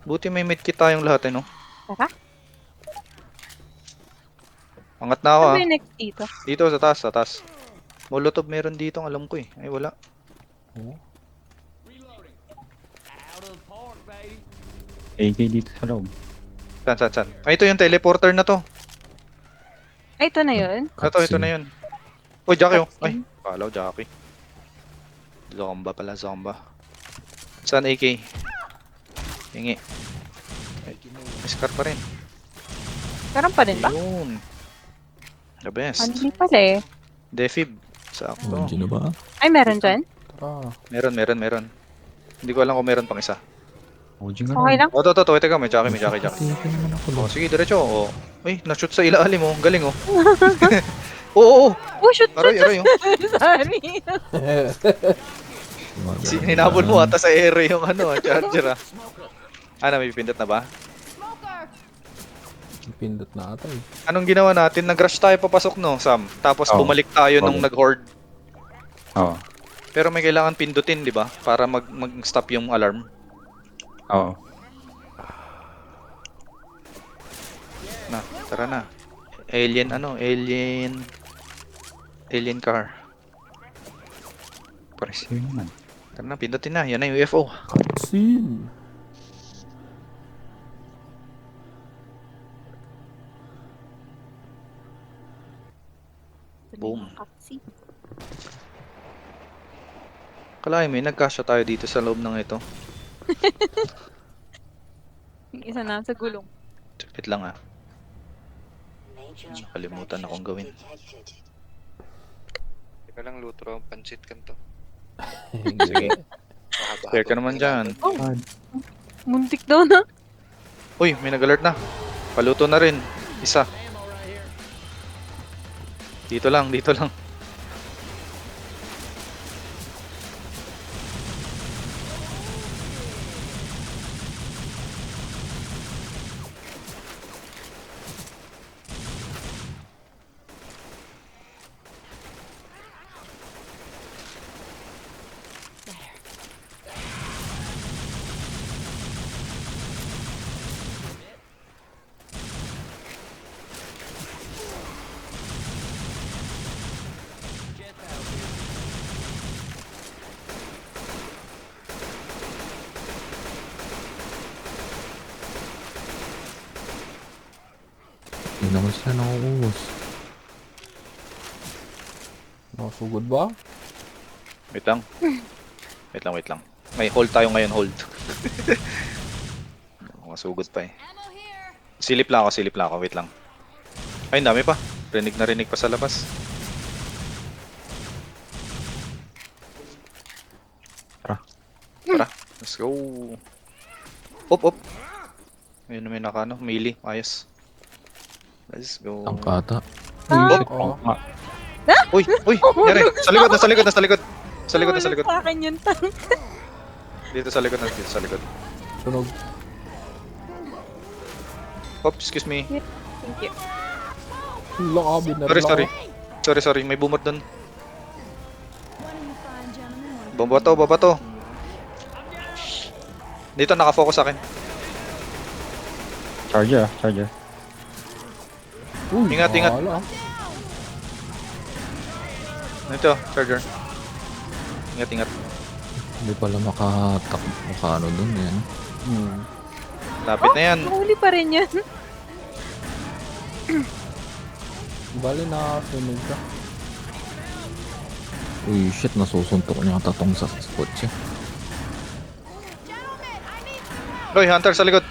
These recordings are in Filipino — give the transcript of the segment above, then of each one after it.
Buti may medkit tayong lahat no. Tara. Angat na ako Saan ba yung next dito? Dito sa taas, sa taas. Molotov meron dito, alam ko eh. Ay wala. Oo. AK dito sa loob. Saan? Ay ito yung teleporter na to. Ay, ito na yun. Ito na yun. Uy, Jackie oh. Ay, Cutscene. kalaw Jackie. Zomba pala, zomba. Saan AK? Hingi. Ay, may scar pa rin. Karoon pa din ba? Yun. The best. Hindi pala eh. Defib. Sakto. Nandiyan na ba? Ay, meron dyan? Tara. Meron. Hindi ko alam kung meron pang isa. OG nga Okay lang? Oh, to. Teka, may Jackie. Teka naman ako Oh, lang. sige, diretso. Oh. Uy, na-shoot sa ilalim oh. Galing oh. Oo. Oh, shoot! Aray oh. Sorry. Hinabol mo ata sa ere yung charger ah. Ano, may pindot na ba? Pindot na ata eh. Anong ginawa natin? Nag-rush tayo papasok no, Sam? Tapos Oo. bumalik tayo nung nag-horde. Oo. Pero may kailangan pindutin, di ba? Para mag-stop yung alarm. Oo. Na, tara na. Alien car. Press yun naman. Tara na, pindutin na. Yan na yung UFO. Cutscene. Boom. Cutscene. Kalahin mo, nagkasya tayo dito sa loob ng ito. Yung isa na sa gulong. Wait lang ah. Nakalimutan akong gawin. Teka lang, lutro ang pansit kanto. Sige. Clear ka naman dyan. Oh, muntik daw na. Uy, may nag-alert na. Paluto na rin. Isa. Dito lang. Hindi naman sila nakukuhos. Nakasugod ba? Wait lang. May hold tayo ngayon, hold. Masugod pa eh. Silip lang ako, wait lang. Ay, ang dami pa. Rinig pa sa labas. Tara, let's go. Op. Ayun na may melee, ayos. Let's go. Ang kata. Oh. Uy, yari. Sa likod. Sa likod. Sa akin yung tank. Dito sa likod. Sunog. Oops, excuse me. Thank you. Lakabi na rin Sorry, may bumot dun. Babato. Dito, nakafocus sa akin. Charger. Uy, Ingat. bahala. Ito, charger. Ingat. Hindi pala maka-ano dun yan. Lapit na yan. Nahuli pa rin yan. Bali na sunog ka. Uy, shit, nasusuntok niya tatong sa kotse. Roy, Hunter sa likod.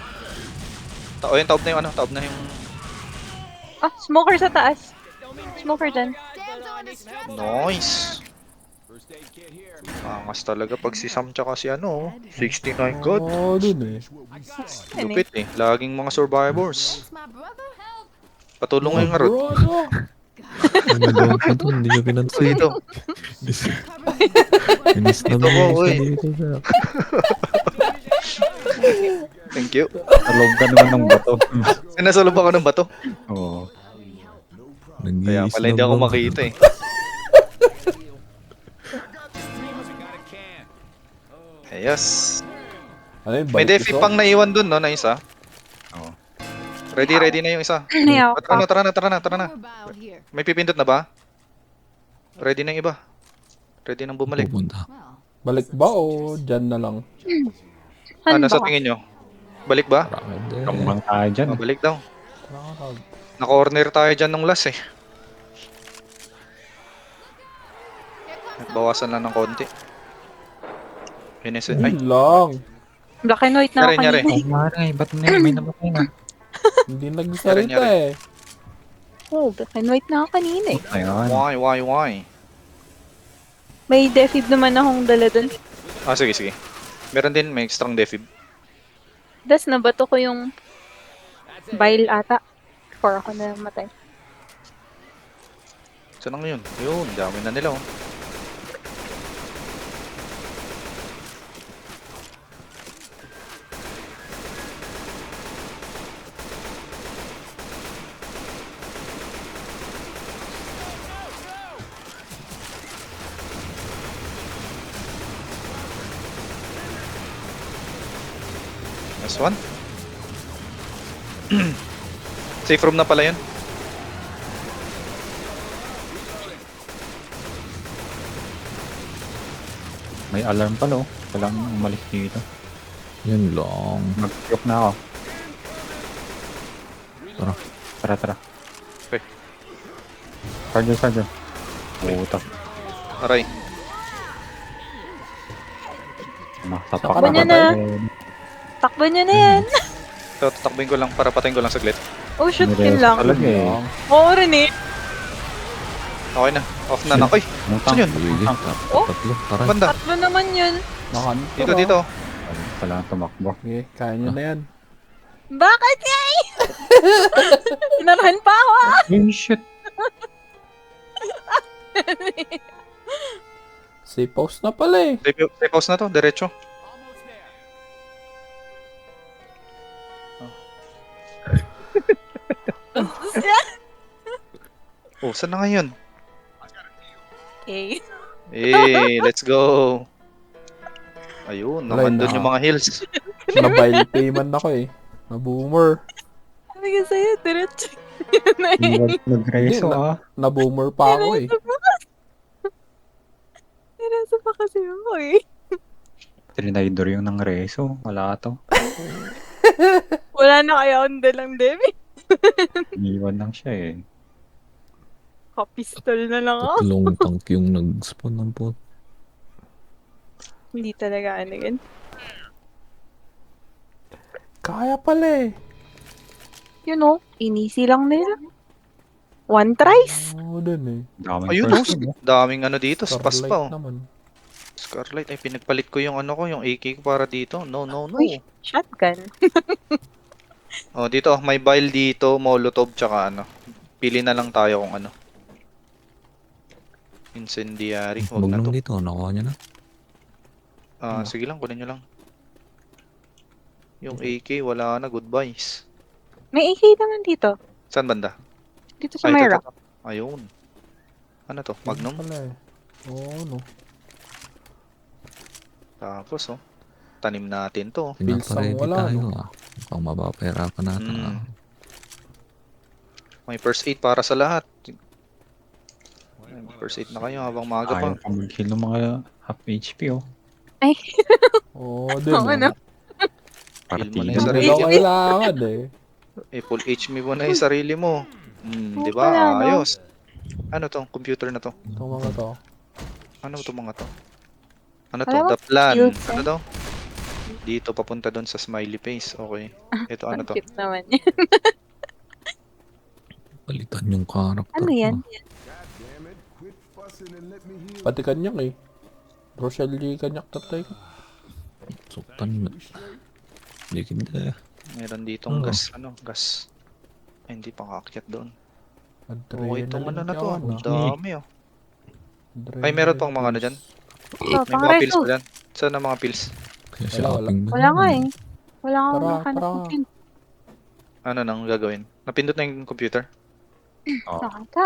Taob na yung... Ah, smoker sa taas. Smoker dyan. Nice. Angas talaga pag si Sam tsaka si 69 god. Oo, dun eh. Lupit eh. Laging mga survivors. Patulong ngayong arot. Ano ko dun, hindi nyo So pinansin. ito. Inis na Ito po, uy. dito siya. Thank you. Talog ka naman ng bato. Sinasalub ako ng bato. Oo. Kaya pala hindi ako makita eh. Ayos. Ano yun? May Balik defi iso? pang naiwan dun, no, na isa. Oo. Ready na yung isa. Ayaw Tara na, pa. tara na. May pipindot na ba? Ready na yung iba. Ready nang bumalik. Pupunta. Balik ba o dyan na lang? Saan Ano sa ba? tingin nyo? Balik ba? Marami Kambang tayo dyan. Oh, balik daw. Nakakag. Na-corner tayo dyan nung last eh. Bawasan lang ng konti. Ay, Yun lang. Black and white na ako Nyari. kanina. Ay, maray. Ba't na yun? May namatay na. Hindi nagsalita Nyari. eh. Oh, black and white na ako kanina eh. Ayun. why? May defib naman akong dala dun. Ah, sige. Meron din, may strong defib. Das nabato ko yung bile ata. Before ako na matay. Saan na ngayon? Ayun, dami na nila oh. Nice one. Safe room na pala yun. May alarm pala, oh. Kailangan umalis dito. Yun lang. Mag-yok na ako. Tara. Tara. Okay. Charger. Puta. Aray. Nakasapak Takbo niya na. Takbo nyo na yan. So, tatakbuhin ko lang para patayin ko lang saglit. Oh shoot, yun lang. Talaga eh. Oo rin eh. Okay na. Off na. Oy, saan yun? Sige. Oh? Tatlo. Tara. Banda. Tatlo naman yun. Nakanto. Dito. Kailangan tumakbo. Okay, kaya nyo na yan. Bakit yay? Pinarahan pa ako ah. Ay, shit. Safe house na pala eh. Safe house na to, diretso. Oh, saan na ngayon? Okay. Let's go. Ayun, Wala, naman doon na. yung mga hills. Na-bile payment ako eh. Na-boomer. Sabi ko sa'yo, diretso. Nag-reso, Hindi, ah. Na-boomer pa ako eh. Diretso pa kasi ako eh. Trinidor yung nang reso. Wala to. Wala na kaya akong dalang Debbie. Iniwan lang siya eh. Kapistol na lang ako. Tatlong tank yung nag-spawn ng pot. Hindi talaga ano yun. Kaya pala eh. You know, inisi lang nila. One tries. Oo din eh. Daming Ayun, first team, oh. daming ano dito, spas Starlight pa oh. naman. Scarlight, ay pinagpalit ko yung ano ko, yung AK ko para dito. No. Uy. Shotgun. Oh, dito, may bile dito, molotov, tsaka ano. Pili na lang tayo kung ano. Incendiary, wag Huwag na to. naman dito. Nakuha niya na. Sige lang, kunin nyo lang. Yung AK, wala na, goodbyes. May AK naman dito. Saan banda? Dito sa Ay, may ito, rock. ito. Ayun. Ano to? Magnum? Pala eh. Oo no. Tapos oh. Tanim natin to. Pinaparedy wala, tayo no? ah. Mukhang mapapahirapan natin Mm. ah. May first aid para sa lahat. May first aid na kayo habang maaga pa. Ayaw pa mag-heal ng mga half HP, oh. Ay, Oo din. Oo, ano? Heal mo na Partida. yung Hindi sarili. daw kailangan eh. Full HP mo na yung sarili mo. Oo Di ba? pala, no? Ayos. Ano to? Computer na to. Itong mga to. Ano to mga to? Ano to? Alam mo, The plan. cute, Ano to? Dito papunta doon sa smiley face. Okay. Ito ano ang to? cute naman yan. Palitan yung karakter. Ano yan? Pati kanyak eh. Rochelle J. kanyak tatay ko. Suktan na. Hindi kinda. Meron ditong Oo. gas. Ano? Gas. Ay, hindi pa kaakyat doon. Adrenaline Okay, itong ano na to. yan, Ang ah. dami oh. Adrenaline Ay, meron pang mga ano dyan. Oh, May pang mga pills reso. pa dyan. Saan ang mga pills? Kaya si Wala. Aping ba Wala yan? nga eh. Wala nga Tara, makanap tara. ng pin. Ano nang gagawin? Napindot na yung computer. Oh. Nakata.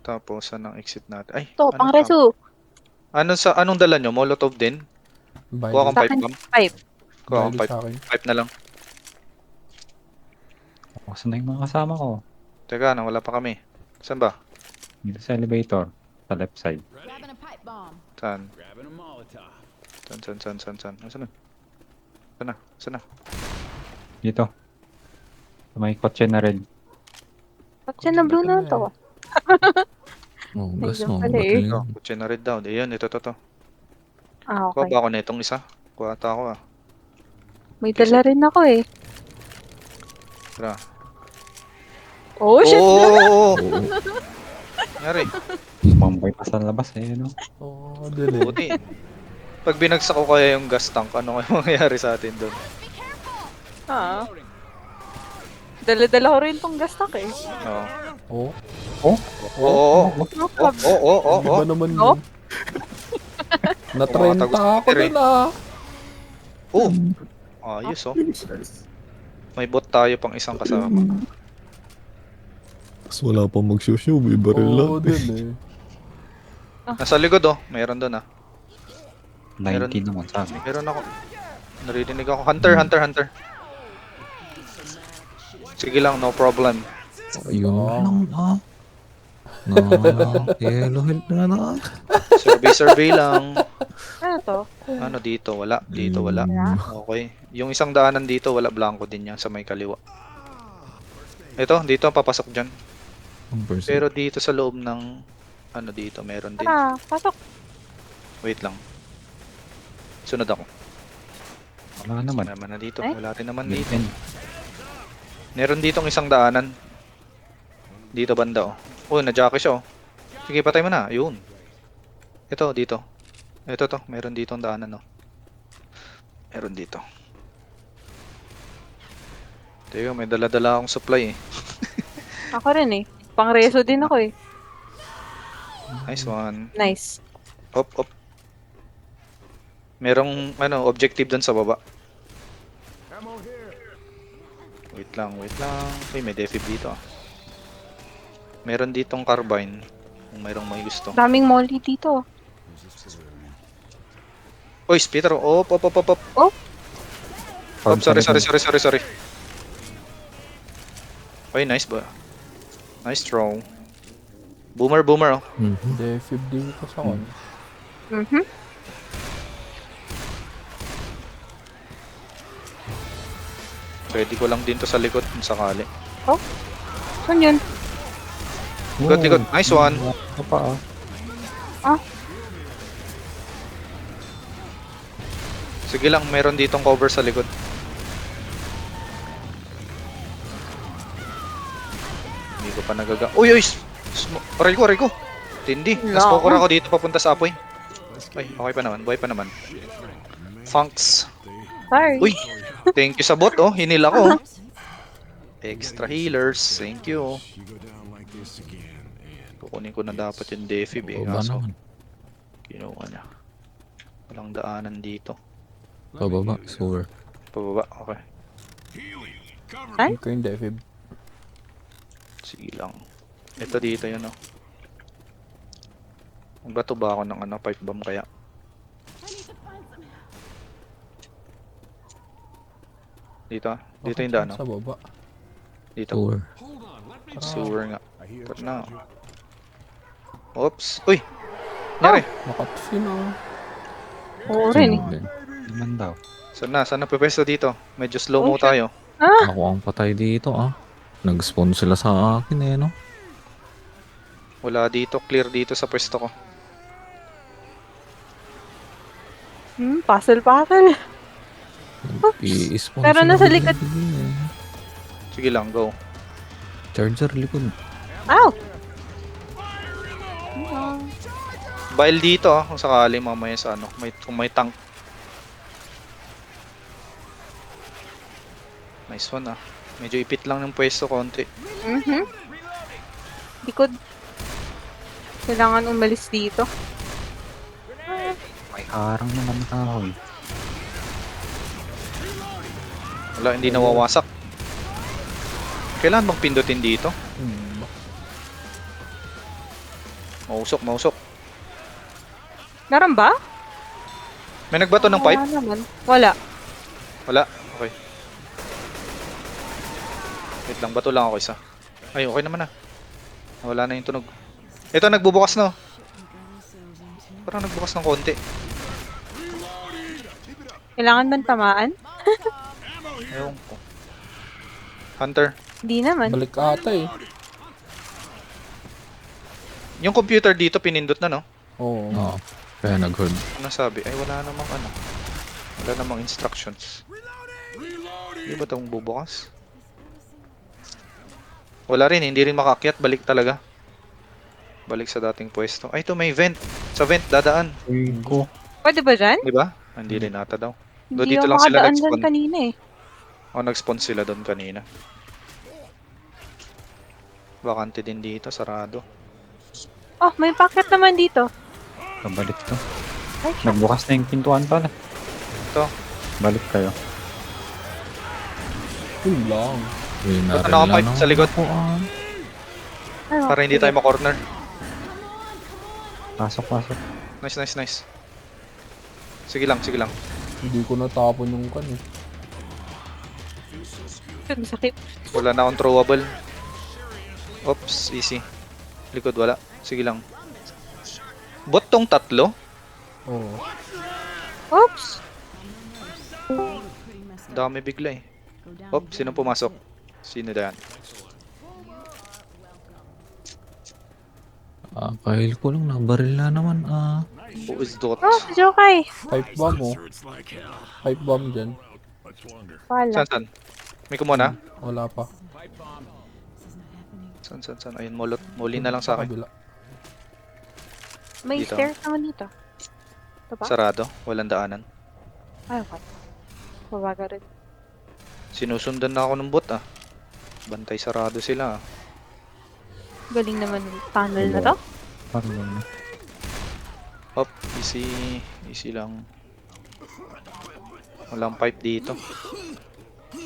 Tapos, saan ang exit natin? Ay, Ito, ano pang to? reso. Anong dala nyo? Molotov din? Bye. Kuha kang Sa pipe akin, bomb? pipe. Kuha akong Dahil pipe. sa akin. Pipe na lang. Saan na yung mga kasama ko? Teka, wala pa kami. Saan ba? Dito sa elevator. Sa left side. Grabbing a pipe bomb. Saan? Saan? Saan na? Saan na? Dito. Sa may kotse na red. Ba't siya na blue na to? Oh, gas Ayun mo. pala eh. Oh, kutsi na red down. Ayun, ito. Ah, Kuha okay. ba ako na itong isa? Kuha ata ako ah. May dala rin ako eh. Tara. Oh, shit! Oo! Oo. Nangyari. Mamboy pa sa labas eh, no? Oo, dili. Buti. Pag binagsak ko kaya yung gas tank, ano kaya mangyayari sa atin doon? Ah. Dala-dala ko rin tong gas tank eh. Oo. Oh, Oo. No Oo. problem. Oo. di ba naman Oh? yun? Na-30 ako Battery. dun ah. Oh. Ayos oh. May bot tayo pang isang kasama. Tapos wala pa mag-show, may baril lang. Oo, dun eh. Nasa likod oh. Mayroon doon ah. 90 naman sa akin. Meron ako. Naririnig ako. Hunter. Sige lang, no problem. Ayun lang ah. Yellow health na. Survey lang. Ano to? Ano dito? Wala. Dito wala. Okay. Yung isang daanan dito, wala blanco din yan sa may kaliwa. Ito, dito papasok dyan. Pero dito sa loob ng ano dito, meron din. Tara, pasok. Wait lang. Sunod ako. Wala naman. Wala naman na dito. Eh? Wala rin naman dito. Dito. Meron ditong isang daanan. Dito banda oh. Oh, na-jockey siya oh. Sige, patay mo na. Ayun. Ito, dito. Ito to. Meron dito ang daanan oh. Meron dito. Teka, may dala-dala akong supply eh. Ako rin eh. Pang-reso din ako eh. Nice one. Nice. Op. Merong ano, objective doon sa baba. Wait lang. Ay, may defib dito ah. Meron ditong carbine. Kung mayroong may gusto. Daming molly dito. Oy, Peter. Op. Oh, Sorry. Oy, nice ba? Nice throw. Boomer oh. Defib dito sa kon. mhm. Pwede ko lang din to sa likod kung sakali. Saan yun? Likod. Nice one. Ito pa ah. Sige lang, meron ditong cover sa likod. Hindi ko pa nagaga. Uy! Aray ko! Tindi. Mas Wala. poker ako dito papunta sa apoy. Ay, okay pa naman. Buhay pa naman. Thanks. Sorry. Uy! Thank you sa bot, oh. Hinil ako. Extra healers. Thank you. Kukunin ko na dapat yung defib eh. Baba Kaso, naman. kinuha niya. Walang daanan dito. Pababa, sewer. Pababa, okay. Ay? Ikaw yung defib. Sige lang. Ito dito yun, oh. Magbato ba ako ng ano, pipe bomb kaya? Dito, ah. Dito yung daan, Sa oh. baba. Dito. Sewer. Sewer nga. Tara na. Oops. Uy! Nyari! Nakapsin ah. Oo rin eh. Din. Naman daw. Saan na pwesto dito? Medyo slow mo Oh, shit. tayo. Ah! Ako ang patay dito ah. Nag-spawn sila sa akin eh no. Wala dito. Clear dito sa pwesto ko. Puzzle. I-spawn Pero sila nasa dito likod. eh. Sige lang, go. Charger likod. Ow! Bile dito, ah. Kung sakali mamaya sa ano. Kung may tank. Nice one, ah. Medyo ipit lang ng pwesto konti. Mhm. Likod. Kailangan umalis dito. May harang naman tao eh. Wala, hindi nawawasak. Kailan bang pindutin dito? Mausok. Meron ba? May nagbato ng pipe? Wala naman. Wala. Wala. Okay. Wait lang, bato lang ako isa. Ay, okay naman na. Wala na yung tunog. Ito, nagbubukas no. Parang nagbukas ng konti. Kailangan ba tamaan? Ewan ko. Hunter. Hindi naman. Balik ata eh. Yung computer dito pinindot na no? Oo. Oo. Kaya nag-hold. Ano sabi? Ay, wala namang ano. Wala namang instructions. Hindi ba itong bubukas? Wala rin, hindi rin makaakyat. Balik talaga. Balik sa dating pwesto. Ay, ito may vent. Sa vent, dadaan. Uy, ko. Pwede ba dyan? Di ba? Hindi rin ata daw. Do, Hindi dito ako lang sila makadaan nag-spawn. dyan kanina eh. O, nag-spawn sila doon kanina. Bakante din dito, sarado. Oh, may packet naman dito. Pabalik to. Ay, Nagbukas na yung pintuan pala. Ito. Balik kayo. Yun lang. Uy, Ba't nakapipe sa likod? ano, Para hindi sige. tayo ma-corner. Pasok, pasok. Nice, nice, nice. Sige lang, sige lang. Hindi ko natapon yung kan eh. Ang sakit. Wala na akong throwable. Oops, easy. Likod, wala. Sige lang. Bot tong tatlo? Oo. Oops! Dami bigla eh. Oops, sino pumasok? Sino yan? Kahil ko lang, nabaril na naman. Who is Dot? Oh, Jokay! Pipe bomb oh. Pipe bomb dyan. Wala. San, san? May kumuha na? Wala pa. San, san, san? Ayun, molot. Muli na lang sa akin. Kabila. May Dito. stairs naman dito. Ito ba? Sarado. Walang daanan. Ay, okay. Babaga rin. Sinusundan na ako ng bot ah. Bantay sarado sila ah. Galing naman yung tunnel na to. Parang ganun. Hop, easy. Easy lang. Walang pipe dito.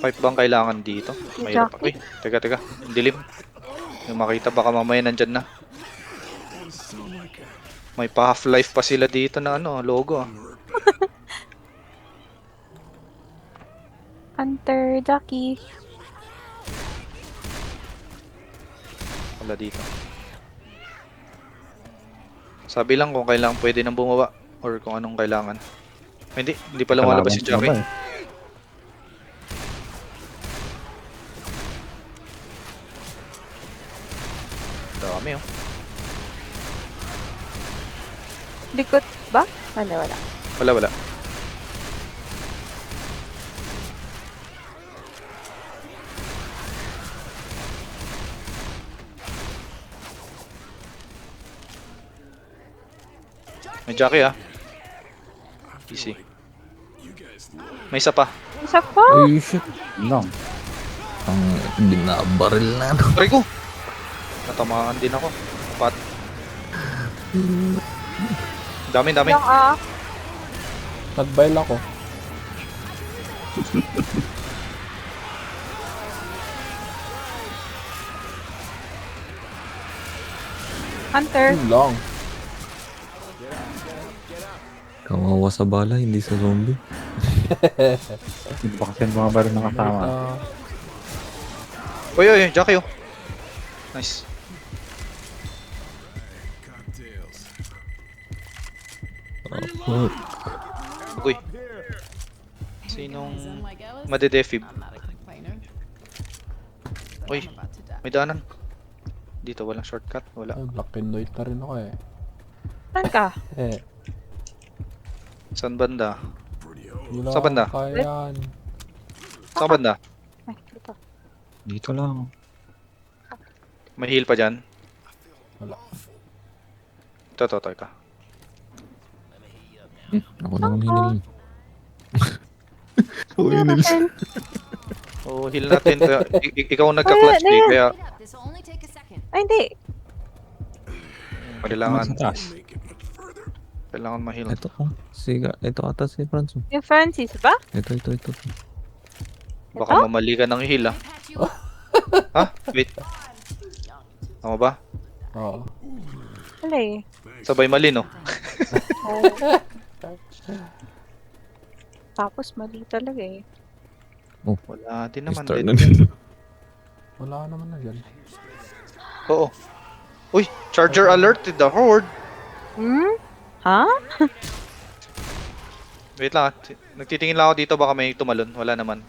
Pipe bang kailangan dito? Mayroon pa. Uy, teka, teka. Ang dilim. Yung makita baka mamaya nandyan na. May pa half-life pa sila dito na ano, logo ah. Hunter, Ducky. Wala dito. Sabi lang kung kailangan pwede nang bumaba or kung anong kailangan. Ay, hindi pa lumalabas si Jackie. Kalaban Dami oh. Likod ba? Wala, wala. Wala, wala. May Jackie ah. Easy. May isa pa. Isa pa! Ay, shit. lang. Ang binabaril na. Aray ko! Natamaan din ako. Pat. Dami, dami. Yung ah. Nag-bail ako. Hunter. Yun lang. Kawawa sa bala, hindi sa zombie. Hindi pa kasi mga baril na kasama. Ah, Uy, uy, Jackie oh. Nice. Oh, Uy. Sinong madedefib? Uy, may daanan. Dito walang shortcut, wala. ay, black and white na rin ako eh. Saan ka? Eh, Saan banda? yun Sa banda? Kaya yan. Saan banda? Ay, ito. Dito lang. May heal pa dyan? Wala. Ito, ito. ako naman hinil. Ano natin? Oo, heal natin. Ikaw ang nagka-clutch eh, kaya Ay, hindi. kailangan, Sa taas. kailangan ma-heal. Ito ko. Siga. Ito ata si Franz. Yung Francis ba? Ito. Baka mamali ka ng heal ah. Ha? Wait. Tama ba? Oo. Wala eh. Sabay mali no? Tapos mali talaga eh. Wala din naman. Start Dead. na din. Wala naman na dyan. Oo. Uy, charger alerted the horde. Hmm? Ha? Wait lang. Nagtitingin lang ako dito baka may tumalon. Wala naman.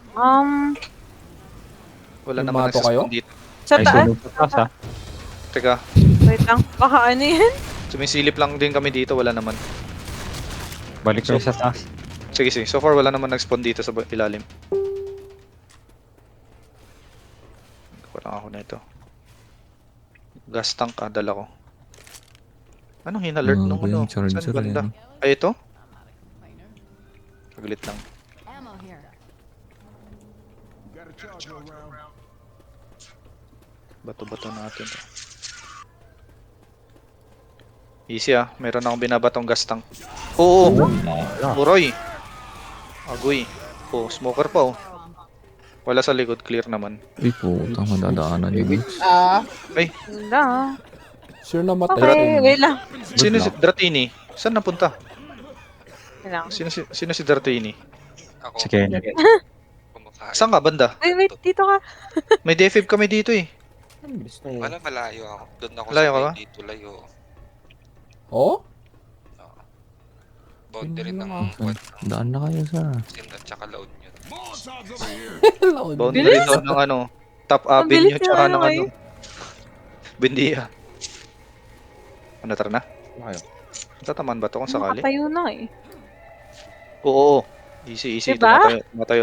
Wala Yung naman mato kayo? nagsaspawn dito. Sa Ay, taas? sunog sa taas ah. Teka, Wait lang. Baka ano yan? sumisilip lang din kami dito. Wala naman. Balik kayo sa taas. Sige, sige. So far, wala naman nag-spawn dito sa ilalim. Parang ako na ito. Gas tank dala ko. Anong hinalert nung Grabe yung ano? charger Saan banda? eh, no? Ay, ito? Saglit lang. Bato-bato natin to. Easy meron akong binabatong gas tank. Oo! Uroy! Agoy. Oh, smoker pa Wala sa likod, clear naman. Ay, puta, madadaanan yun. Ay, Wala. Sure na matay. Okay, wait lang. sino si Dratini? Saan napunta? Wait lang. Sino si Dratini? Ako, Si Kenny. kumakain. Saan ka, banda? Wait, dito ka. May defib kami dito Wala, malayo ako. Doon ako Malayo ka sa ba? may dito layo. Oh? Boundary Hindi ng lang Quad Daan na kayo sa... Sim at saka Loud yun. Boundary Bilis. doon ng Top Ang Avenue bilis tsaka na ng kayo. Bindia. Tara na? Tataman ba to kung sakali? Nakatayo na eh. Oo. Easy. Diba?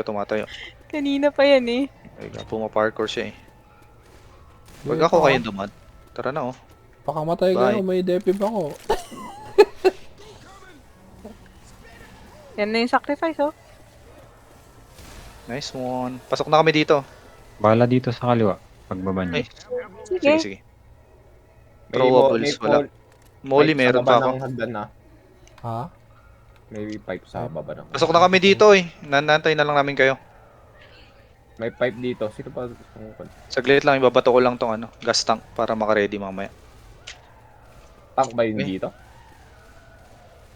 Tumatayo. Kanina pa yan eh. Ay, pumaparkour siya Pag ako kayong duman. Tara na Pakamatay Bye. kayo, may defib ako. Yan na yung sacrifice Nice one. Pasok na kami dito. Bala dito sa kaliwa. Pagbaba niyo. Ay, Sige. sige. Throwables wala. Molly meron pa ako. Ha? May pipe sa baba ng... Pasok na kami dito Nanantay na lang namin kayo. May pipe dito. Sino pa? Saglit lang, ibabato ko lang tong gas tank para maka-ready mamaya. Tank ba yun Eh. dito?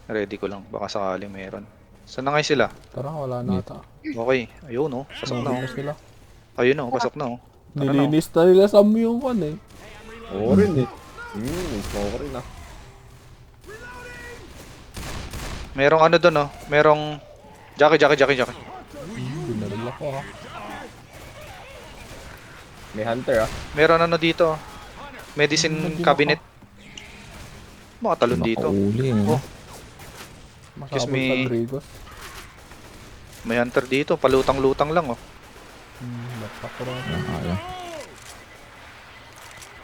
Ready ko lang, baka sakaling meron. Saan na ngayon sila? Tara, wala na ata. Okay, ayun pasok na Nilinis nila. Ayun pasok na Tara na, Nilinis na nila sa yung kan eh. Oo rin eh. Smoke rin ah. Merong doon merong... Jackie. Binaril ako ha. May hunter ah. Meron dito. Medicine Hindi cabinet. Mga talon dito. Nakauli eh. Oh. Masabog me. sa Dragos. May hunter dito, palutang-lutang lang Batak ko rin. Nakaya.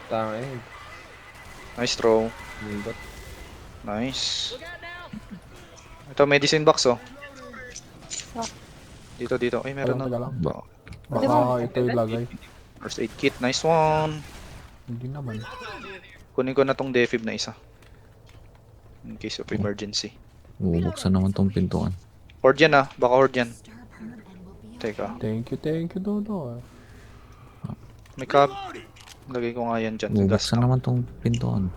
Tama eh. Nice throw. Ligot. Nice. Ito medicine box Dito. Ay, meron Teka lang. Ba- Baka ito ilagay. First aid kit, nice one. Hindi naman. Kunin ko na tong defib na isa. In case of emergency. Bubuksan naman tong pintuan. Horde yan baka horde yan. Teka, Thank you, Dodo. may cab. Lagay ko nga yan dyan. Gas Bubuksan naman tong pintuan.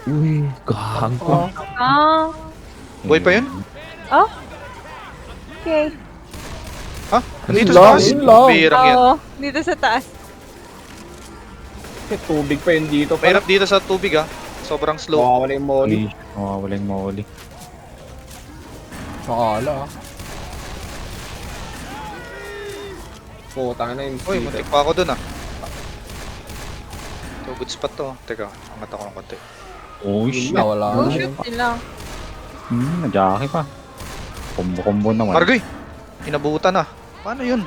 Uy, gago. Boy pa yun? Okay. Ha? Dito lang, sa taas? yun lang. Birang yan. Oo, dito sa taas. Kasi tubig pa yun dito. Mahirap dito sa tubig Sobrang slow. Mawawala yung molly. Mawawala yung molly. Sakala ah. Putang na yung Uy, muntik pa ako dun Ito, good spot to. Teka, angat ako ng konti. Oh shit. Nawala Oh, na. shoot nila. Jackie pa. Combo naman. Margoy! Inabutan Paano yun?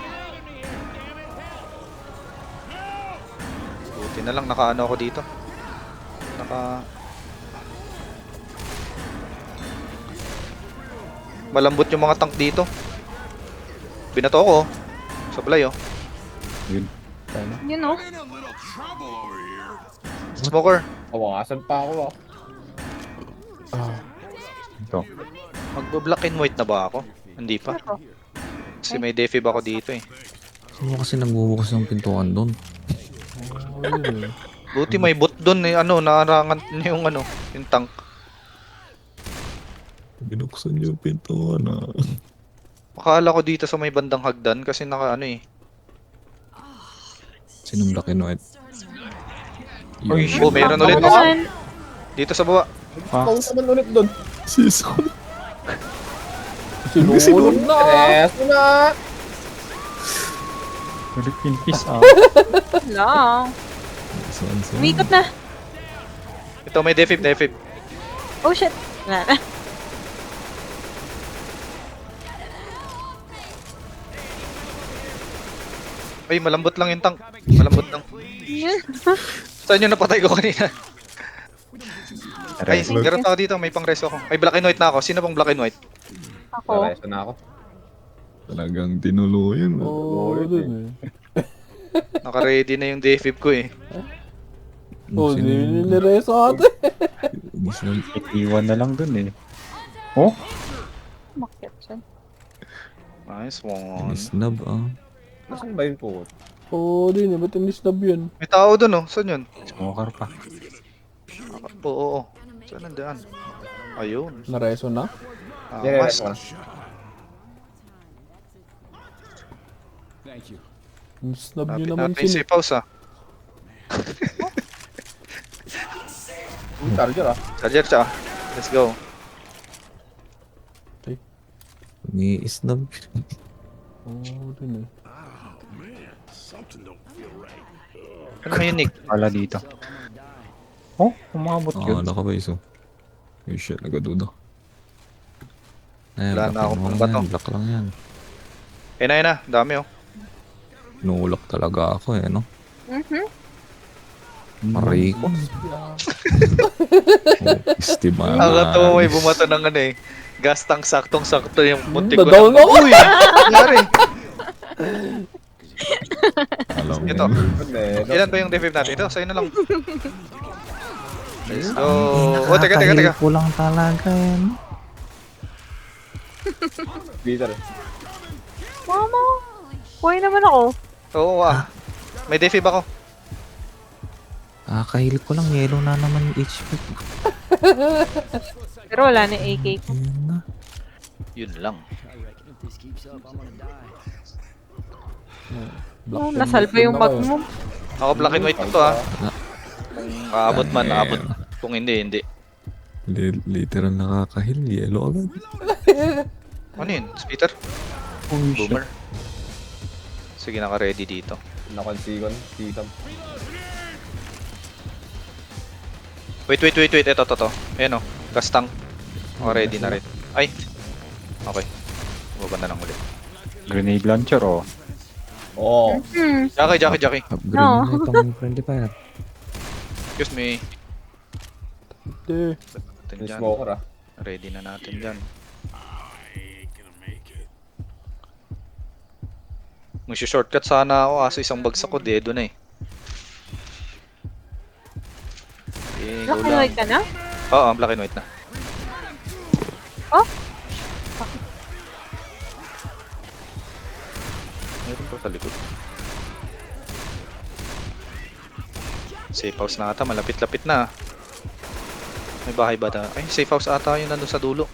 Buti na lang nakaano ako dito. Malambot yung mga tank dito. Binato ko Sablay Yun. Yun Smoker. Kawasan pa ako Ito. Magbo-black and white na ba ako? Hindi pa. Kasi may defib ako dito Sino kasi nagbubukas ng pintuan doon? Oh, yun eh. Buti may bot doon naarangan niya yung tank. Binuksan niyo yung pintuan Akala ko dito sa may bandang hagdan kasi naka ano eh. Sinong black and white? Uy, Yun. Oh, meron ulit. Ako naman. Dito sa baba. Ikaw naman ulit doon. Season. Sinulog na! Tres na! Philippine Peace Lang. Umikot na. Ito may defib. Oh shit. Wala na. Ay, malambot lang yung tank. Malambot lang. Saan yung napatay ko kanina? Ay, Reso. meron ako dito. May pang reso ako. Ay, black and white na ako. Sino pang black and white? Ako. Tres na ako. Talagang tinuluyan. Oo, dun eh. Naka-ready na yung defib ko eh. Oh, nireso ate. Iwan na lang dun eh. Oh? Bakit siya? Nice one. Snub ah. Nasaan ba yun po? Oo, din eh. Ba't inisnab yun? May tao dun oh. Saan yun? Smoker pa. Oo. Saan nandaan? Ayun. Nareso na? Mas. Inisnab nyo Lapit naman natin yung sila. safe house ah. Charger ah. Charger siya. Let's go. Ni snub. Oo, din eh. Ano may unique? Wala dito. Oh, umabot yun. Ah, nakabay so. Oh shit, nagaduda. Wala na akong pambato. Black lang yan. Ayun na. Dami oh. Nulak talaga ako eh, no? Mhm. Mariko. Estimado. Ang katawa may bumato ng ano eh. Gas tank saktong-sakto yung muntik ko Na-down ako! Uy! Nangyari! Alam mo Ito. yun. Ilan ba yung defib natin? Ito, sa'yo na lang. Let's go. Oh, teka. ko lang talaga yan. Peter. Mama. Buhay naman ako. Oo, may defib ako. Kahil ko lang, yellow na naman yung HP. Pero wala na AK. Yun na. Yun lang. Oh, nasalba yung mag mo. Ako black and white to ah. Kung aabot man, aabot. Kung hindi. Literal nakakahil, yellow agad. Ano yun? Spitter? Boomer. Sige, naka-ready dito. Nakonsigon. Titam. Wait. Ito. Ayan oh. Gas tank. Naka-ready na rin. Ay! Okay. Baba na lang ulit. Grenade launcher oh. Oo. Jackie. Upgrade No. na itong friendly fire. Excuse me. Hindi. Natin Yung dyan. smoker ah. Ready na natin dyan. Mag-shortcut sana ako kaso isang bagsak ko dedo na eh. Okay, go Black and lang. white ka na? Oo, black and white na. Oh? Meron pa sa likod. Safe house na ata, malapit-lapit na. May bahay ba na? Ay, safe house ata yun nandun sa dulo.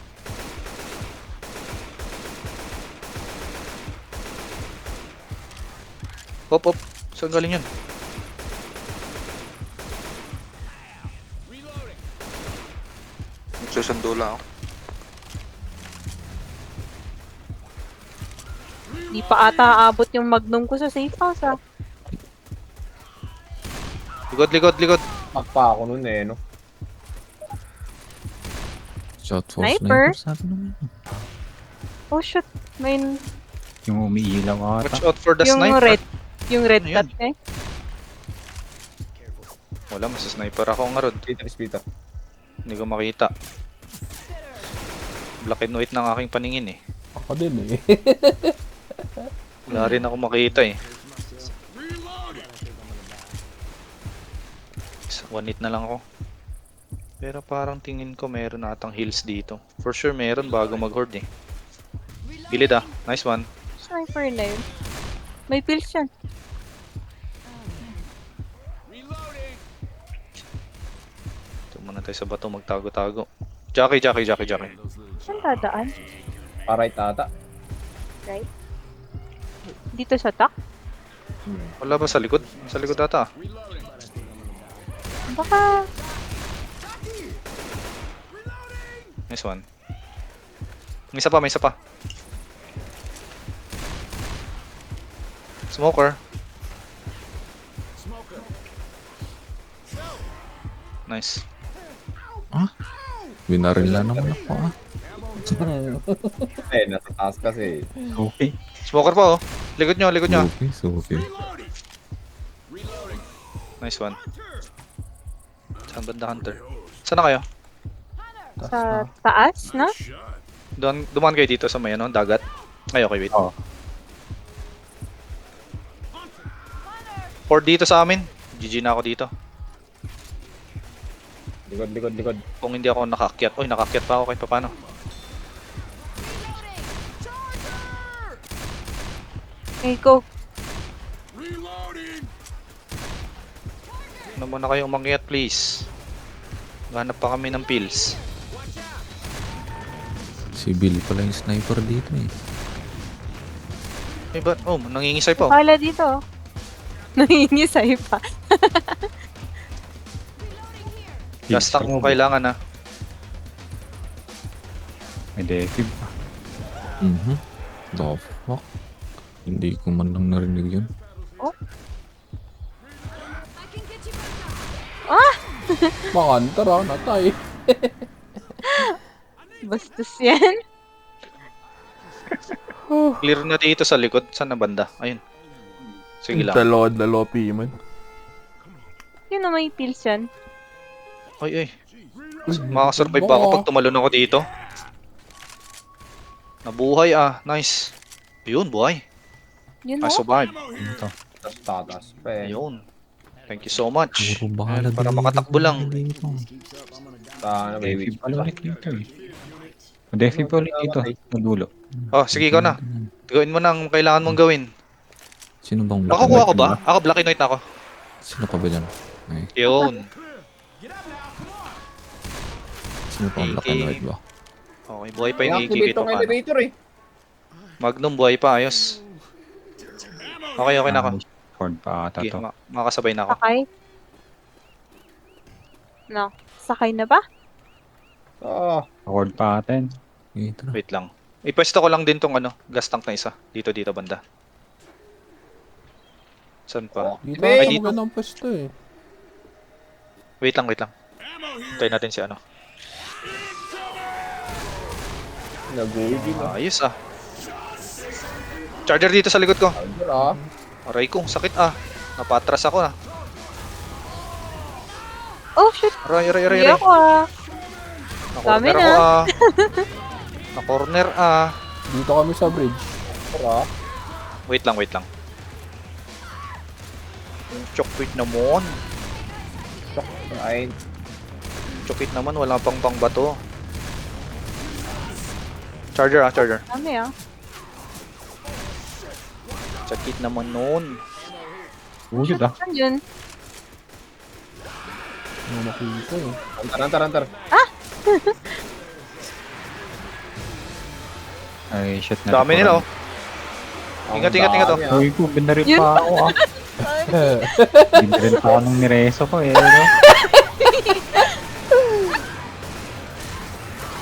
Hop. Saan galing yun? Susundo lang ako. Di pa ata aabot yung magnum ko sa safe house ah. Likod. Pakpa ako nun eh no. Shot for Sniper? sniper, sabi naman. Oh shit. May Yung umiilaw Watch ata. out for the yung sniper. red. Yung red Ano yan? dot eh. Wala, mas sniper ako nga rod. Peter. Hindi ko makita. Black and white ng aking paningin eh. Ako din eh. Wala rin ako makita eh. One hit na lang ako. Pero parang tingin ko meron atang heals dito. For sure meron bago mag-horde eh. Gilid ah. Nice one. Sniper na yun. May pills yan. Ito muna tayo sa bato magtago-tago. Jackie. Saan dadaan? Paray tata. Right? Dito sa top? Wala ba sa likod? Sa likod ata. Baka... Nice one. May isa pa, may isa pa. Smoker. Nice. Binaril na naman ako ah. Nasa taas kasi. Okay. Smoker pa oh. Likod nyo, likod nyo. Okay, so okay. Nice one. Saan banda hunter? Saan na kayo? sa taas, na? Dumaan kayo dito sa may ano, dagat. Ay, okay, wait. Oo. Or dito sa amin. GG na ako dito. Likod. Kung hindi ako nakakyat. Uy, nakakyat pa ako kahit paano. Okay, go. Ano muna kayo umakyat, please. Ganap pa kami ng pills. Si Billy pala yung sniper dito eh. Ay, ba? Oh, nangingisay pa. Oh. Pala dito. Nangingisay pa. Last tank mo kailangan, ha. May defib. Mhm. The fuck? Hindi ko man lang narinig yun. Makantar ah, natay. Bastos yan. Clear na dito sa likod. Saan na banda? Ayun. Sige lang. Talod na lopi man. Yun na may pills yan. Ay. Makasurvive ba ako pag tumalon ako dito? Nabuhay ah. Nice. Ayun, buhay. Yun I o. survived. Ito. Tatas pa eh. Ayun. Thank you so much. Puro bahala Para din makatakbo lang. dito. Sana may Defib witch pala pa. ulit dito eh. Defib pa ulit dito. Sa dulo. Oh, sige ikaw na. Gawin mo na ang kailangan mong gawin. Sino bang Makukuha ko White ba? Ako Black and White na ako. Sino pa ba dyan? Ay, Yun. sino pa ang Black and White ba? Okay, buhay pa yung I-activate ikikit tong mo paano. elevator eh. Magnum, buhay pa. Ayos. Okay na ako. Ford pa ata Sige, to. makakasabay na ako. Sakay. No. Sakay na ba? Ah, Ford pa atin. Eh, tara. Wait lang. Ipwesto ko lang din tong ano, gas tank na isa. Dito banda. Saan pa? Dito Ay, ako dito. magandang pwesto eh. Wait lang. Tayo natin si ano. nag-uwi din ah. Ayos ah. Charger dito sa likod ko. Charger ah. Aray ko, sakit ah. Napatras ako na. Oh, shit. Aray. Hindi ako ah. Na-corner Dami ako ah. Na-corner ah. Dito kami sa bridge. Tara. Wait lang. Chokpit naman. Ay, Chokpit naman, wala pang bato. Charger. Dami ah. Chokpit naman nun. Uyod ah. Saan yun? Ano makita eh. antar. Ay, shit na. Dami nila oh. Ingat oh. Uy ko, binaril Yun. pa ako ah. Binaril pa ako nung nireso ko eh. No?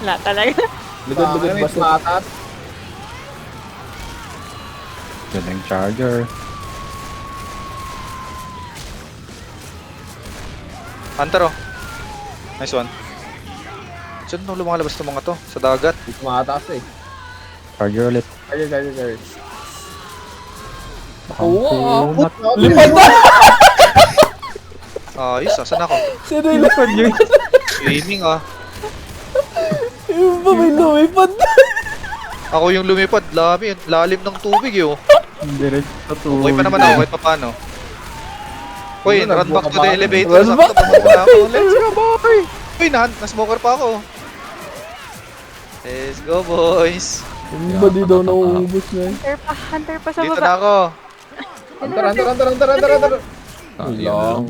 Wala talaga. Likod May basta. tumatas. Yan ang charger. Hunter oh. Nice one. Saan nung lumalabas itong mga to? Sa dagat. May tumatas eh. Charger ulit. Charger. Oo, Pumat. lipad na! Ayos ah, saan ako? Sino yung lipad yun? Swimming ah. Yung ba may lumipad? Ako yung lumipad, lalim ng tubig eh oh. Diretso sa tuloy. Okay pa naman ako, kahit pa paano. Uy, Ano, run back to the nagbuka ba? elevator. Run Sakto, back? papunta na ako. Let's go boy! Uy, na-smoker pa ako. Let's go boys. Yung ba di daw nauubos na eh? Hunter pa sa Dito baba. na ako. Antar. Ah, Wala. yan lang.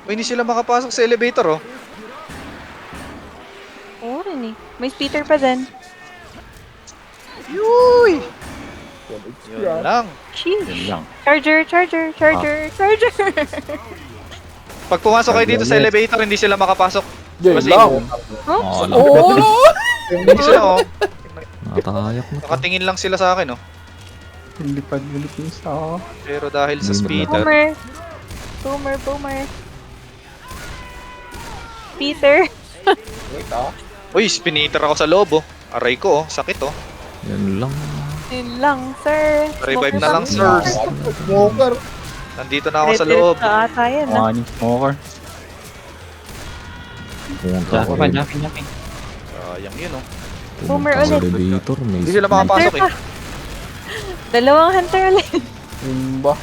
Uy, hindi sila makapasok sa elevator oh. Oo rin eh. May speeder pa din. Yuy! Yun lang. Sheesh. Yun lang. Charger. Pag pumasok kayo dito sa Yes. elevator, hindi sila makapasok. Yun Kasi- lang. Oo, lang. Oo! Hindi sila, oh. Nakatayak mo to. Nakatingin lang sila sa akin, oh. Lipad-lipad yung isa. Pero dahil sa Hindi mo speeder, Boomer. Peter. Wait, ah. uy, spiniter ako sa loob, oh. Aray ko, oh. Sakit, oh. Yan lang. Yun lang, sir. Revive Smoker na lang, pa- sir. Smoker. Nandito na ako sa Red loob. ka ata yan, ah. Mga smoker. Pumunta ako Jackie, rin. Jackie. Sayang yun, oh. Boomer Pumunta sa ulit. elevator. May Hindi sila speed. makapasok, eh. Dalawang hunter ulit. Yun ba?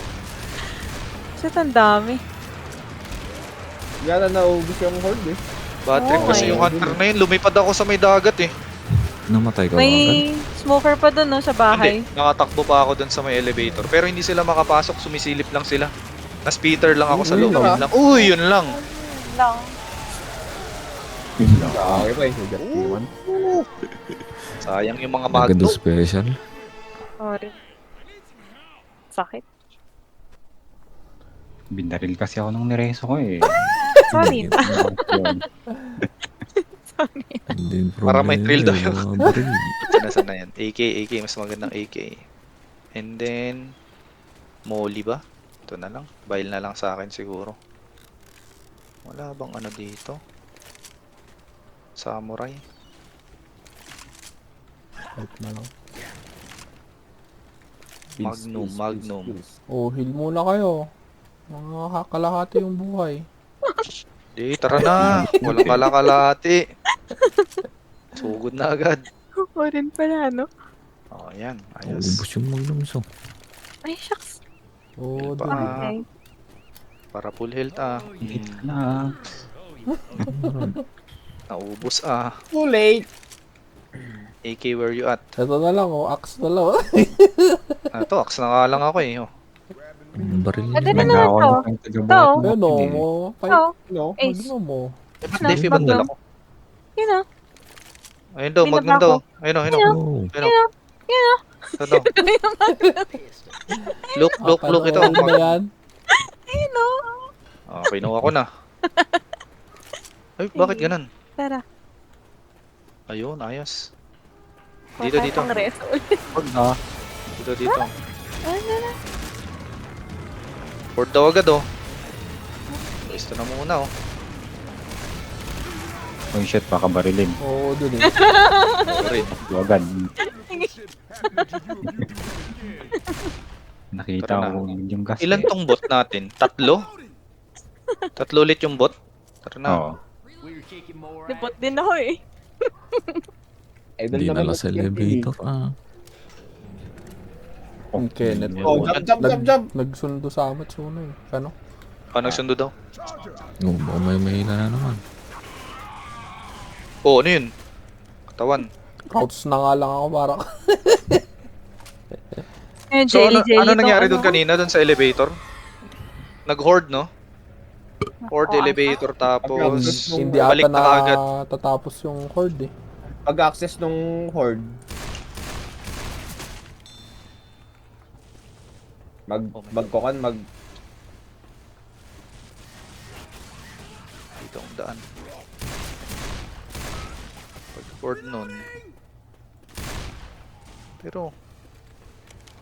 Shit, ang dami. Yan na naubos yung horde eh. Bad trip Oo, kasi eh. yung hunter na yun. Lumipad ako sa may dagat, eh. Namatay ka ba agad? May smoker pa dun, no, sa bahay. Hindi, nakatakbo pa ako dun sa may elevator. Pero hindi sila makapasok, sumisilip lang sila. Na-speeder lang ako sa Uy, loob. yun Yun lang. Uy, yun lang. Lang. Yun lang. Okay pa eh. Nag-iwan. Sayang yung mga Agad magno. special. Sorry. Sakit. Binaril kasi ako nung nireso ko eh. Sorry. Yun. Hindi Para may thrill daw yun. yung mga baril. Nasaan na yan? AK, mas magandang AK. And then, Molly ba? Ito na lang. Bile na lang sa akin siguro. Wala bang ano dito? Samurai. Wait na lang. Magnum. Oh, heal muna kayo. Mga kakalahati yung buhay. Di, tara na. Walang kalakalati. Sugod na agad. O rin pala, no? Oh, yan. Ayos. Ubus yung maglumso. Ay, shucks. Oh, Yun pa. dun. Okay. Para full health ah. Hit na. Naubos ah. Too late. AK, where you at? Ito na lang, oh. Axe na lang. oh. To, axe na nga lang ako eh. Oh. Ang baril Ano niya. na naman to? Nagawa ng tagabuhat To. natin Ayun, oh. eh. Mo. Oh, No? Ace. Magno mo. Eh, ba't Ano? Defi ba dala ko? Yun, ah. Ayun daw, Binaba magnum daw. ko. Ayun oh, ayun Ayun, oh. Oh, Ayun oh. Ito daw. Look, ito. Ano ba yan? Ayun, oh. Ah, kinuha ko na. Ay, bakit ganun? Tara. Ayun, ayos. Dito, dito. Pang reso ulit. Huwag na. Dito. Ano na? Board daw agad oh. Gusto na muna oh. Oh shit, baka barilin. Oo, dun eh. Sorry. Ito agad. Nakita Tara na. ko yung gas. Ilan tong bot natin? Tatlo? Tatlo ulit yung bot? Tara na. Oo. Lipot din ako eh. Idol hindi naman nala ng sa TNT. elevator. Ah. Ang Kenneth. Oh, jump. Nagsundo sa Amatsuno eh. Ano? Paano sundo daw? Oh, baka may mahila na naman. Oh, ano yun? Katawan. Couch na nga lang ako para. Eh, So, ano jelly nangyari tong doon kanina doon sa elevator? Nag-hoard, no? Hoard Oo, elevator tapos Hindi ata balik na agad. na tatapos yung horde eh. Pag-access nung horde. Magkokan, Dito ang daan. Pag-hoard nun. Pero,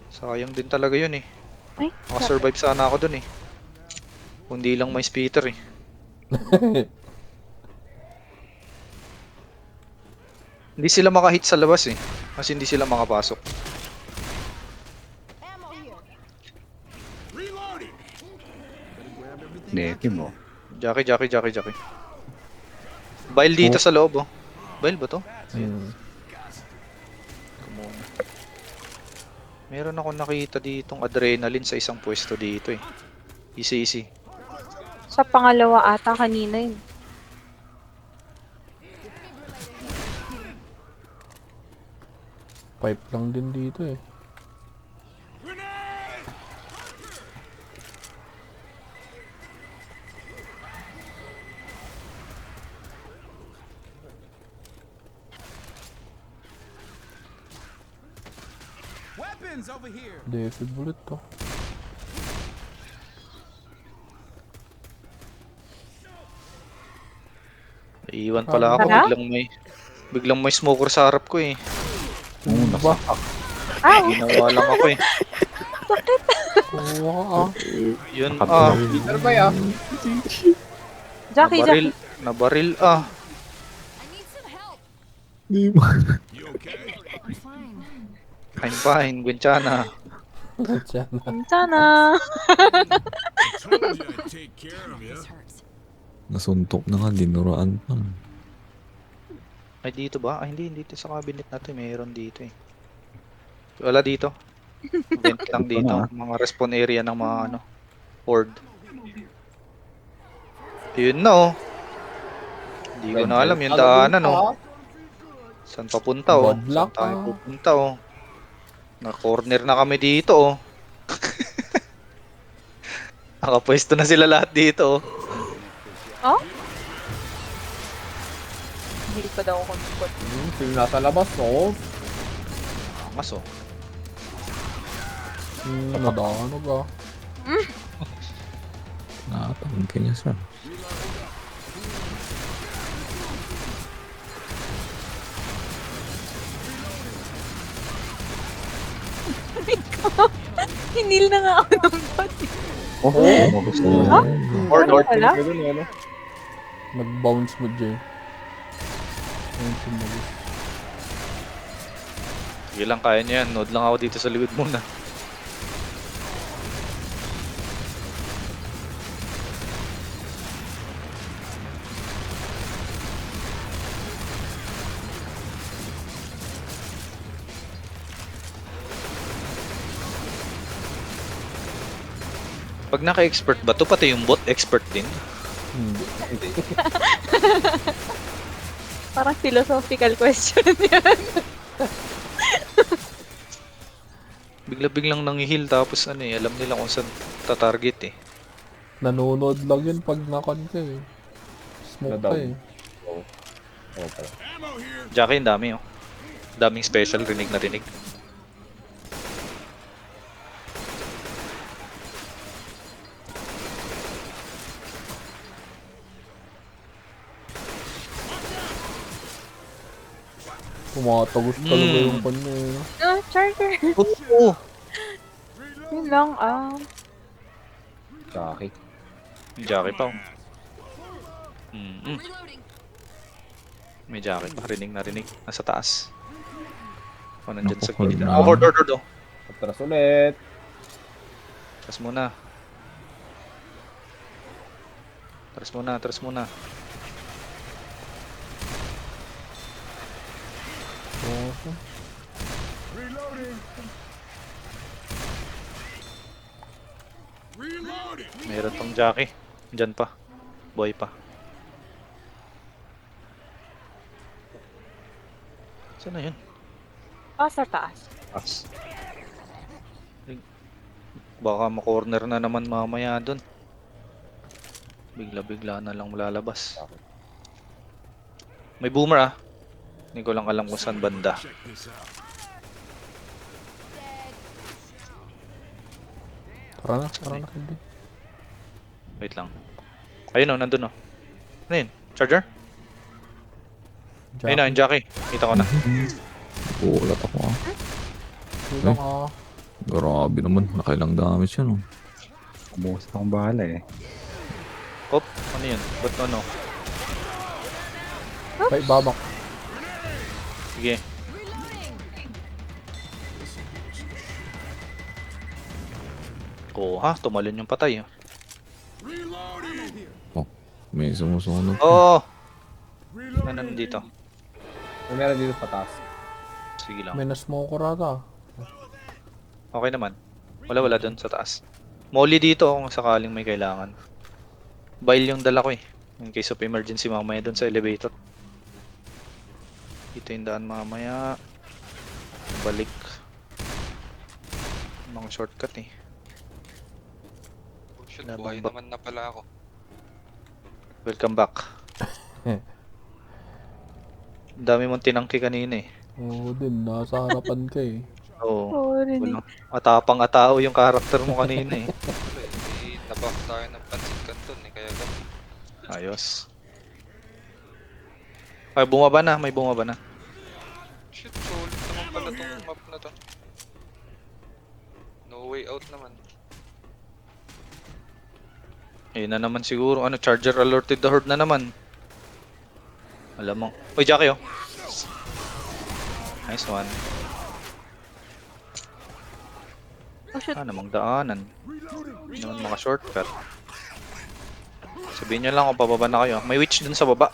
sayang din talaga yun eh. Ay, Makasurvive sana ako dun eh. Kundi lang may speeder eh. Hindi sila makahit sa labas eh. Kasi hindi sila makapasok. Defi mo. Jackie. Bile dito sa loob oh. Bile ba to? Hmm. Kumuna. Meron ako nakita ditong adrenaline sa isang pwesto dito eh. Easy. Sa pangalawa ata kanina yun. Pipe lang din dito eh. Defi bullet to. Iiwan pala ako. Tara? Biglang may smoker sa harap ko eh. Ba? Ow! Ginawa lang ako eh. Kuha ka. Yun Ano ba yan? Jackie, nabaril. Jackie. Nabaril Di ba? Fine, Gwenchana. Diyan na. Sana. Nasuntok na nga, dinuraan pa. Ay, dito ba? Ay, hindi dito sa cabinet natin. Mayroon dito eh. Wala dito. Vent lang dito. Mga respawn area ng mga horde. Yun na oh. Hindi ko na alam yung daanan oh. Saan papunta oh? Bad luck, Saan tayo ah. pupunta oh? Na-corner na kami dito oh. Nakapwesto na sila lahat dito oh. Oh? Hindi pa daw ako kumikot. Sino nasa labas, oh? Angas oh. Nadanog ah. Nakatawag ka niya, sir. Hinil na nga ako ng body. Gusto mo. Huh? Horde, horde. Wala? Ganun, ano? Nag-bounce mo, Jay. Ayun, sumagos. Sige lang, kaya niya yan. Node lang ako dito sa likod muna. Pag naka-expert ba to, pati yung bot expert din? Hindi. Parang philosophical question yan. Bigla-biglang nangihil tapos alam nila kung saan tatarget eh. Nanonood lang yun pag nakon ka eh. Smoke ka Nadaw. eh. Okay. Jackie, ang dami oh. Daming special, rinig na rinig. Tumatagos talaga yung kanya eh. Ah, charger. Oo! Yun lang, Jackie. Jackie pa oh. May Jackie pa, rinig na rinig. Nasa taas. O, nandyan sa Naku, gilid. hold Oh, on. horde oh. Atras ulit. Taras muna. Taras muna. Okay. Meron tong Jackie. Diyan pa. Boy pa. Saan na yun? sa taas. Taas. Baka ma-corner na naman mamaya dun. Bigla-bigla na lang lalabas. May boomer ah. Hindi ko lang alam kung saan banda. Tara na, hindi. Wait lang. Ayun oh, nandun oh. Ano yun? Charger? Ayun na, yung Jackie. Kita ko na. Ulat ako ah. Kulang ah. Grabe naman, nakailang damage yan oh. Bukas akong bahala eh. Hop, ano yun? Ba't ano? Ay, babak. Sige. Oh ha, tumalon yung patay oh. May sumusunod. Oo! Ano nandito? May meron dito patas. Sige lang. May na-smoker ata. Okay naman. Wala dun sa taas. Molly dito kung sakaling may kailangan. Bile yung dala ko eh. In case of emergency mamaya dun sa elevator. Dito yung daan mamaya. Balik. Mga shortcut eh. Oh, shit, Labang buhay ba- naman na pala ako. Welcome back. Ang dami mong tinangki kanina eh. Oo din, nasa harapan ka eh. Oo. Hoy. Narinig. Atapang-atao yung karakter mo kanina eh. Wala eh. May nabuff tayo ng pansit kanton eh. Kaya ganun. Ayos. Ay, bumaba na. May bumaba na. Shit, solid naman pala tong map na to. No way out naman. Ayun na naman siguro. Ano, Charger alerted the horde na naman. Alam mo. Uy, Jackie oh. Nice one. Oh shit. Namang daanan. Hindi naman mga shortcut. Sabihin nyo lang kung pababa na kayo. May witch dun sa baba.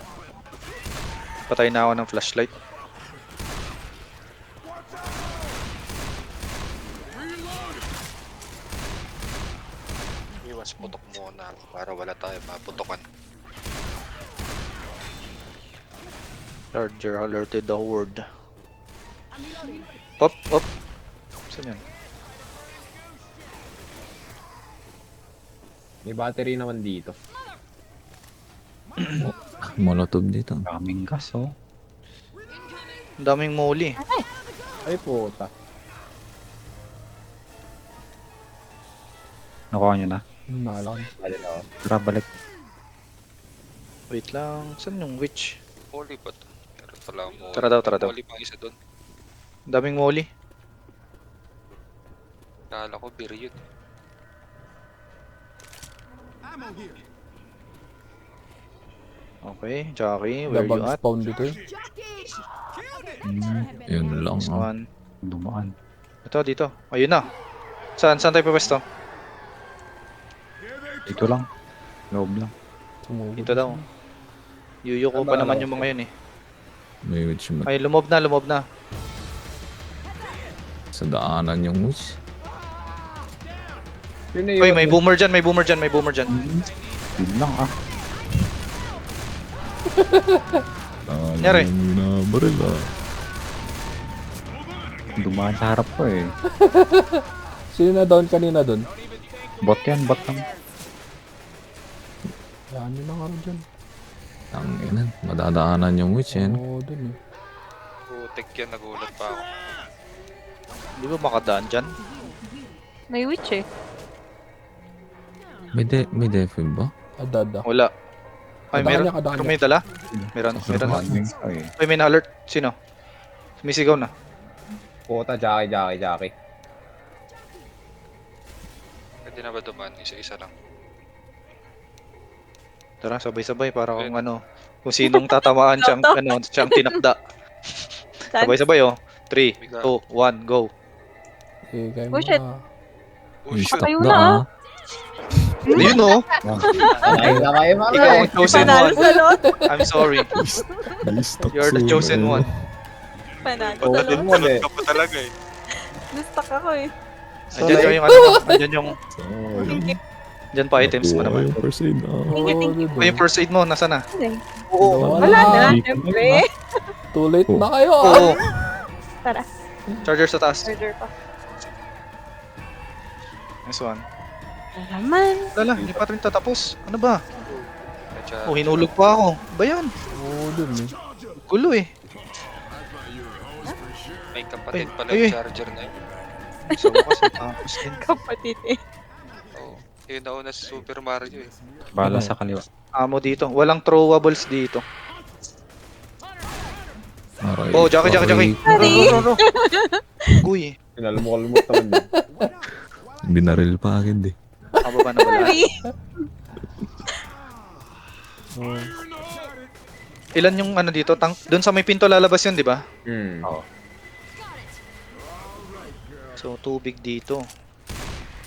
Patay na ako ng flashlight. Iwas putok muna para wala tayo maputokan. Charger alerted the horde. Pop, pop. Saan yun? May battery naman dito. Molotov dito. Daming gas, oh. Ang daming muli. Ay puta. Nakuha nyo na. Nakalang. Alin ako. Tara, balik. Wait lang. Saan yung witch? Holy ba to? Pero pala mo. Tara daw, tara daw. Holy pang isa doon. Ang daming muli. Kala ko beer yun. Okay, Jackie, where you Dabag at? spawn dito eh. Yun lang. Next one. Dumaan. Ito, dito. Ayun na. Saan tayo pwesto? Ito lang. Loob lang. Sumugod. Dito daw. Yuyuko pa naman yung mga yun eh. May witch Ay, lumob na. sa daanan yung witch. Yun na Uy, yun. may boomer dyan. Yun lang, ah. Nyari. Na baril ah. Dumaan sa harap ko, eh. Sino na down kanina doon? Bot yan, bot lang. Yan yun ang dyan. Ang ina, madadaanan yung witch yan. Oo, doon eh. Putik yan, nagulat pa ako. Di ba makadaan dyan? May witch eh. May defib ba? Adada. Wala. Ay, Kadaan meron. niya, kadaan Pero niya. may dala? Meron. Daming ka, eh. Ay, may na-alert. Sino? Sumisigaw na. Puta, Jackie. Pwede na ba dumaan? Isa-isa lang. Tara, sabay-sabay para kung ano. Kung sinong tatamaan siyang tinakda. Saan? Sabay-sabay oh. 3, 2, 1, go. Eh, kaya Oh, shit. Oh May shit! stock Kayo na na, ah. Ayun oh. Ay, na kayo, mga Ikaw ang chosen Panalo one. sa lot. I'm sorry. May stock You're the soon, chosen eh. one. Panalo Oo, sa din lot. mo, eh. Ka pa talaga eh. Nastak ako eh. Andyan yung ano. Andyan yung... Andyan pa items mo naman. First aid ah. Thank you, thank you. Ay, yung first aid mo, nasa na? Oo. Wala na, Wala. syempre. Too late na kayo ah. Oo. Tara, Charger sa taas. order pa. Nice one. Alaman. Wala, hindi pa rin tatapos. Ano ba? Medyo Oh, hinulog pa ako. Ba yan? Oo, doon eh. Gulo eh. may kapatid Ay, pala ay, yung ay. charger na yun. So, kasi tapos din. Kapatid eh. Oo. Yun nauna sa Super Mario eh. Bala sa kaliwa. Amo dito. Walang throwables dito. Aray, Oh, Jackie. Sorry. No. Guy. Pinalumot naman yun. Binaril pa agad eh. Kababa na wala. Sorry. Ilan yung ano dito? Doon sa may pinto lalabas yun, di ba? Oo. So, tubig dito.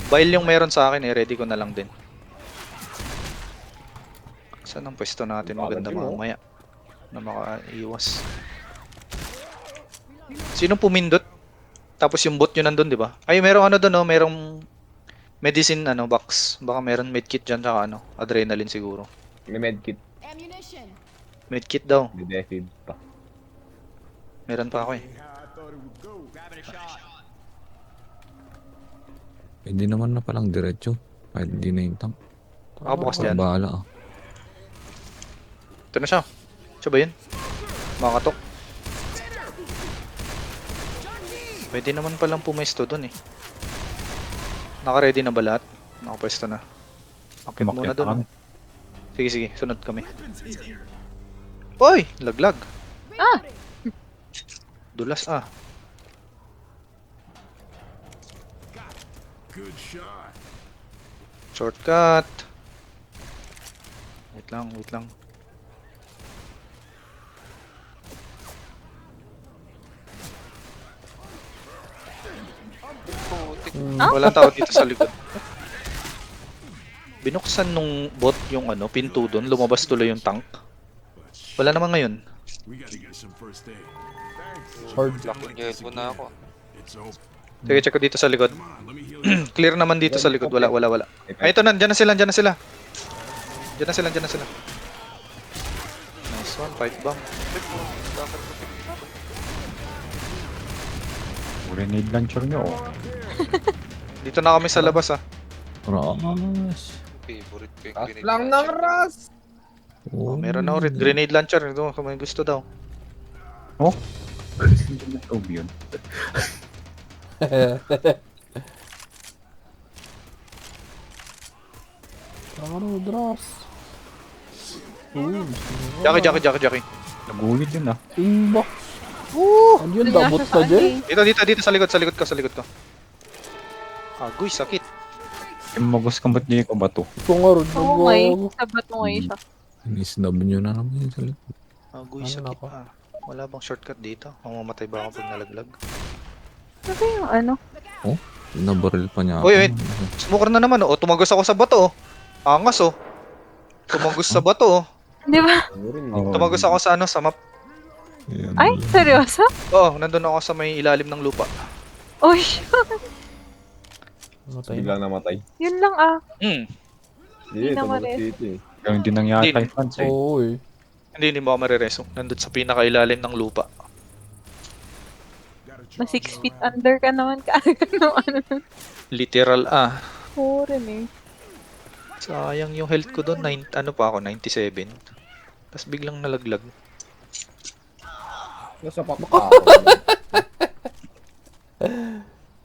Bile yung meron sa akin eh. Ready ko na lang din. Saan ang pwesto natin? Maganda Bakit yun, oh? mamaya. Na makaiwas. Sinong pumindot? Tapos yung bot yun nandun, di ba? Ay, merong ano doon, no? Merong medicine ano box. Baka meron medkit dyan, tsaka ano, adrenaline siguro. May medkit. Medkit daw. May defib pa. Meron pa ako eh. Hindi naman na palang diretso. Kahit di na yung tank. Ako bukas dyan. Bahala ah. Ito na siya. Siya ba yun? Makatok. Pwede naman palang pumesto dun eh. Naka-ready na ba lahat? Nakapwesto na. Akit muna Umakyat na dun. kami. Sige, sige. Sunod kami. Oy! Laglag. Ah! Dulas ah. Shortcut. Wait lang, wait lang. Putik. Walang tao dito sa likod. Binuksan nung bot yung ano, pinto doon, lumabas tuloy yung tank. Wala naman ngayon. Hard. Laking yellow na ako. Sige, check ko dito sa likod. Clear naman dito sa likod. Wala, wala, wala. Ay, ito na. Diyan na sila, diyan na sila. Diyan na sila, diyan na sila. Nice one, pipe bomb. Grenade launcher nyo. Oh. Dito na kami sa labas ah. Ras. Favorite ko yung Taas grenade lang ng launcher. ras! Oh, meron na ulit. Grenade launcher. Ito, kung may gusto daw. Oh? Hindi na tube yun. Ano, drops. Jackie. Nagulid yun ah. Imba. Ano yun, Doon nga dabot siya ka sa dyan? ano Dito, sa likod ko. Agoy, sakit. Yung magos kambat niya yung bato. Ito nga rin, Oo nga eh. nagago. Sabat mo ngayon siya. Inisnab nyo na naman yun sa likod. Agoy, Ano sakit ako? ah. Wala bang shortcut dito? Mamamatay ba ako pag nalaglag? Ano ba yung ano? Nabaril pa niya. Uy, wait. Smoker na naman oh. Tumagos ako sa bato oh. Angas oh. Tumagos sa bato oh. Di ba? Oh, Tumagos ako sa ano, sa map. Yan. Ay, seryoso? Oo, nandun ako sa may ilalim ng lupa. Uy, Matay na. Biglang namatay. yun lang ah. Hindi, naman tumulog eh. dito eh. Ganun din nangyari Hindi. kay Franz eh. Oo eh. Hindi mo ako marireso. Nandun sa pinakailalim ng lupa. Na 6 feet under ka naman kaagad no ano. Literal ah. Oo rin eh. Sayang yung health ko doon. Ano pa ako? 97. Tapos biglang nalaglag. Nasa pakpa ako.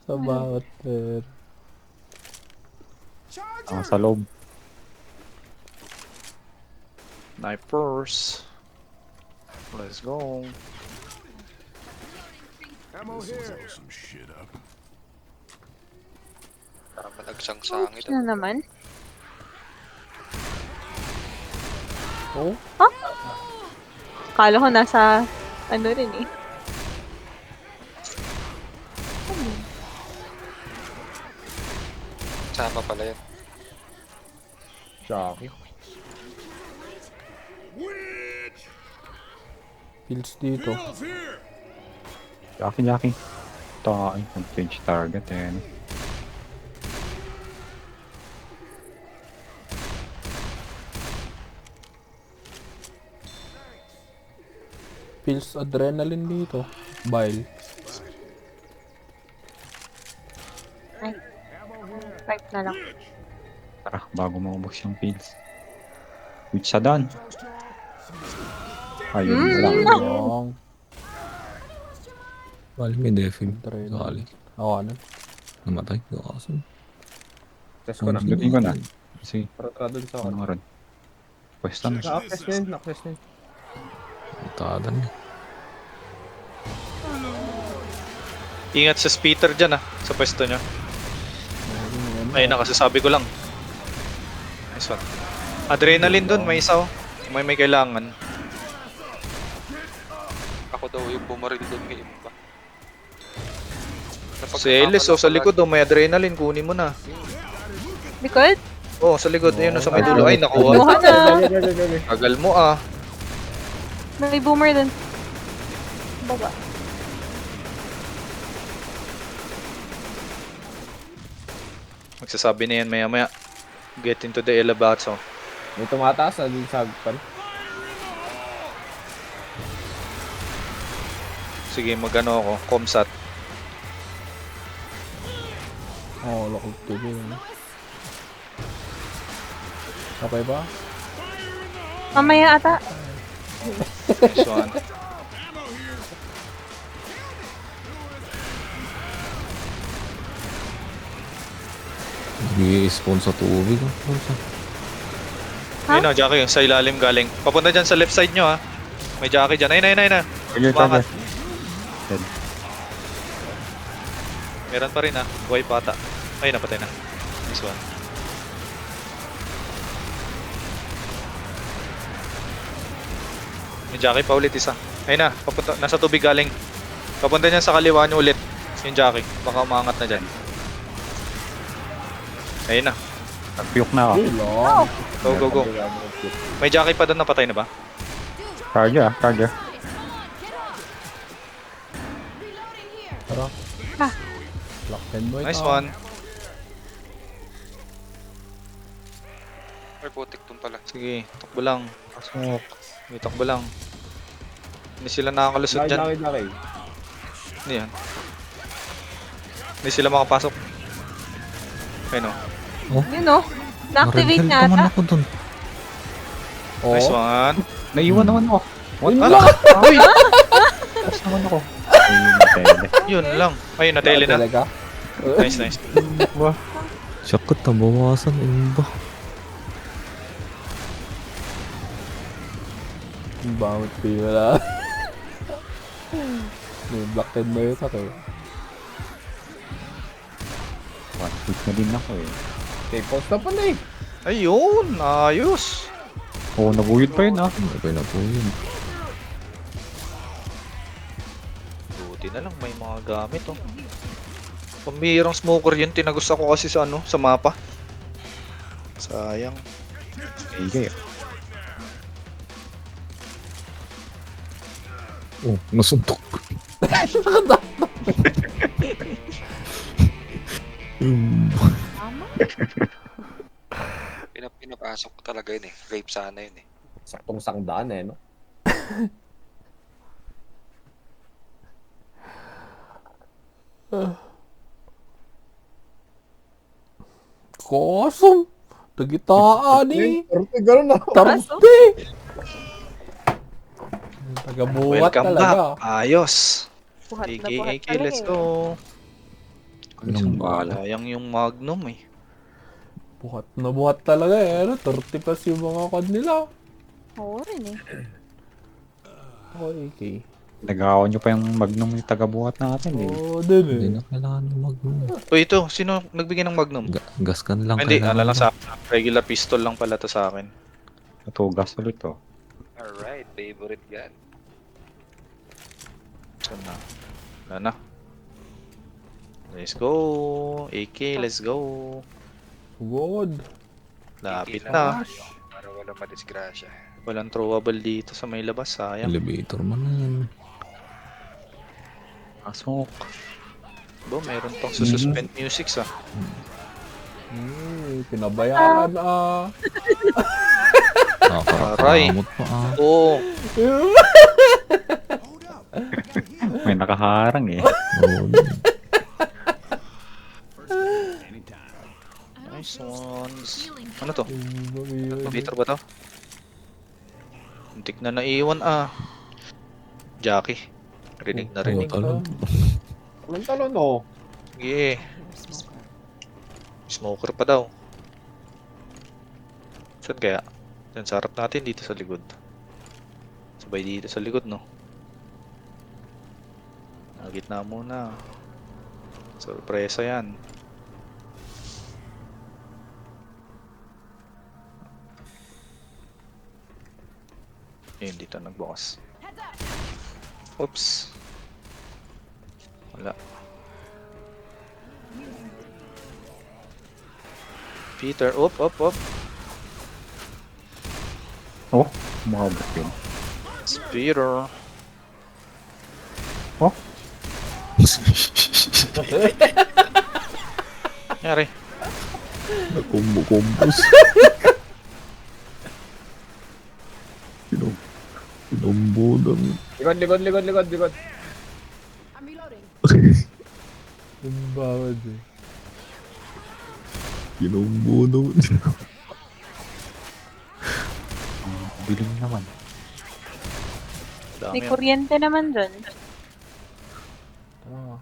Sa bawat pet. Sa loob. Snipers. Let's go. Tama nagsangsangit. Na naman. Oh? Kala ko nasa ano rin eh. Sama pala yun. Shocky. Pills dito. Jackie. Ito ay nag-change target eh. no? Pills adrenaline dito. Bile. Pipe na lang. Tara, bago maubos yung pills. Which sa dan? Ayun lang. Long. Bali may defib. Adrenaline. Sakali. Ako ano? Namatay. Kaso. Test ko na. Lutin ko na. Kasi, Para doon sa ano nga rin. Pwesta na. Na-access na yun, na-access na yun. Itadan niya. Ingat sa speeder dyan ah. Sa pwesto nyo. Ayun na, kasasabi ko lang. Nice one. Adrenaline dun, may isa oh. May kailangan. Ako daw yung bumaril doon ngayon pa. Si Ellis oh, sa likod oh, may adrenaline. Kunin mo na. Likod? Oh, sa likod. Ayun oh, sa may dulo. Ay, nakuha. Kuha na. Tagal mo ah. May boomer dun. Baba. Magsasabi na yan maya maya. Get into the elevator. May tumataas na dun sa agpan. Sige, magano ako. Comsat. Oo, lakot to din. Okay ba? Mamaya ata. Nice one. Nag-i-spawn sa tubig. Ha? Ayun o, Jackie, sa ilalim galing. Papunta dyan sa left side nyo ha. May Jackie dyan. Ayun, ayun, ayun na. Charger, Umangat. charger. Meron pa rin ha. Buhay pa ata. Ay, napatay na. Nice one. May Jackie pa ulit isa. Ayun na, papunta, nasa tubig galing. Papunta niyan sa kaliwa nyo ulit. Yung Jackie. Baka umangat na dyan. Ayun na. Nag-puke na ako. Hey, lang. Go, go, go. May Jackie pa doon, napatay na ba? Charger, charger. Tara. Ah. Lock and boy. Nice one. Ay, putik dun pala. Sige, takbo lang. Pasok. Sige, takbo lang. Hindi sila nakakalusot Laki, dyan. laki, laki. Ano yan? Hindi sila makapasok. Ayun o. Yun o. Na-activate Naman niya ata. ako dun. Oh. Nice one. Naiwan naman ako. What? Yun Ah, lang. Uy! Tapos naman ako. Ayun, natele. Yun lang. Ayun, natele na. Talaga? Nice, nice. Sakit na bawasan. Ano ba? Bawat pila. May black and boy sa kayo. One push na din ako eh. Okay, post na pala eh. Ayun, ayos. Oo, nabuyod pa yun ah. Okay na po yun. Buti na lang, may mga gamit oh. Pambihirang smoker yun, tinagos ako kasi sa ano, sa mapa. Sayang. Igay. Oh, nasuntok. Pinapasok ko talaga yun eh. Rape sana yun eh. Saktong sangdaan eh, no? Kosong. Tagitaan eh. Ganun na. Tarte. Taga-buhat Welcome talaga. back. Ayos. Buhat na AK, buhat AK, talaga let's eh. go. Anong bala? Sayang yung Magnum eh. Buhat na buhat talaga eh. Ano, 30 plus yung mga kod nila. Oo rin eh. Okay. Nagawa nyo pa yung Magnum yung taga-buhat natin eh. Oo, din eh. Hindi na kailangan ng Magnum. Uy, ito. Sino nagbigay ng Magnum? Gas gun lang Hindi, kailangan. ala lang sa regular pistol lang pala to sa akin. Natugas ulit oh. Alright, favorite gun. Saan na? Wala na. Let's go. AK, let's go. Good. Lapit AK na. Para wala madisgrasya. Walang throwable dito sa may labas. Sayang. Elevator man na yan. Pasok. Bo, meron pang sususpend music sa. Pinabayaan ah. Aray. Nakakakamot pa ah. Oo. May nakaharang eh. Oo. Nice ones. Ano to? Elevator ba to? Muntik na naiwan ah. Jackie. Rinig na rinig. Talon. Anong talon oh? Sige. Smoker pa daw. Saan kaya? Diyan sa harap natin, dito sa likod. Sabay dito sa likod, no? Gitna muna. Sorpresa yan. Ayun, dito nagbukas. Oops. Wala. Peter, op. Oh, umabot yun. It's Peter. Oh, Nangyari. Nakumbo-kumbos. Pinombo lang. Likod. Yung bawad eh. Pinombo naman. biling naman. Dami May yan. kuryente naman dun. Ah.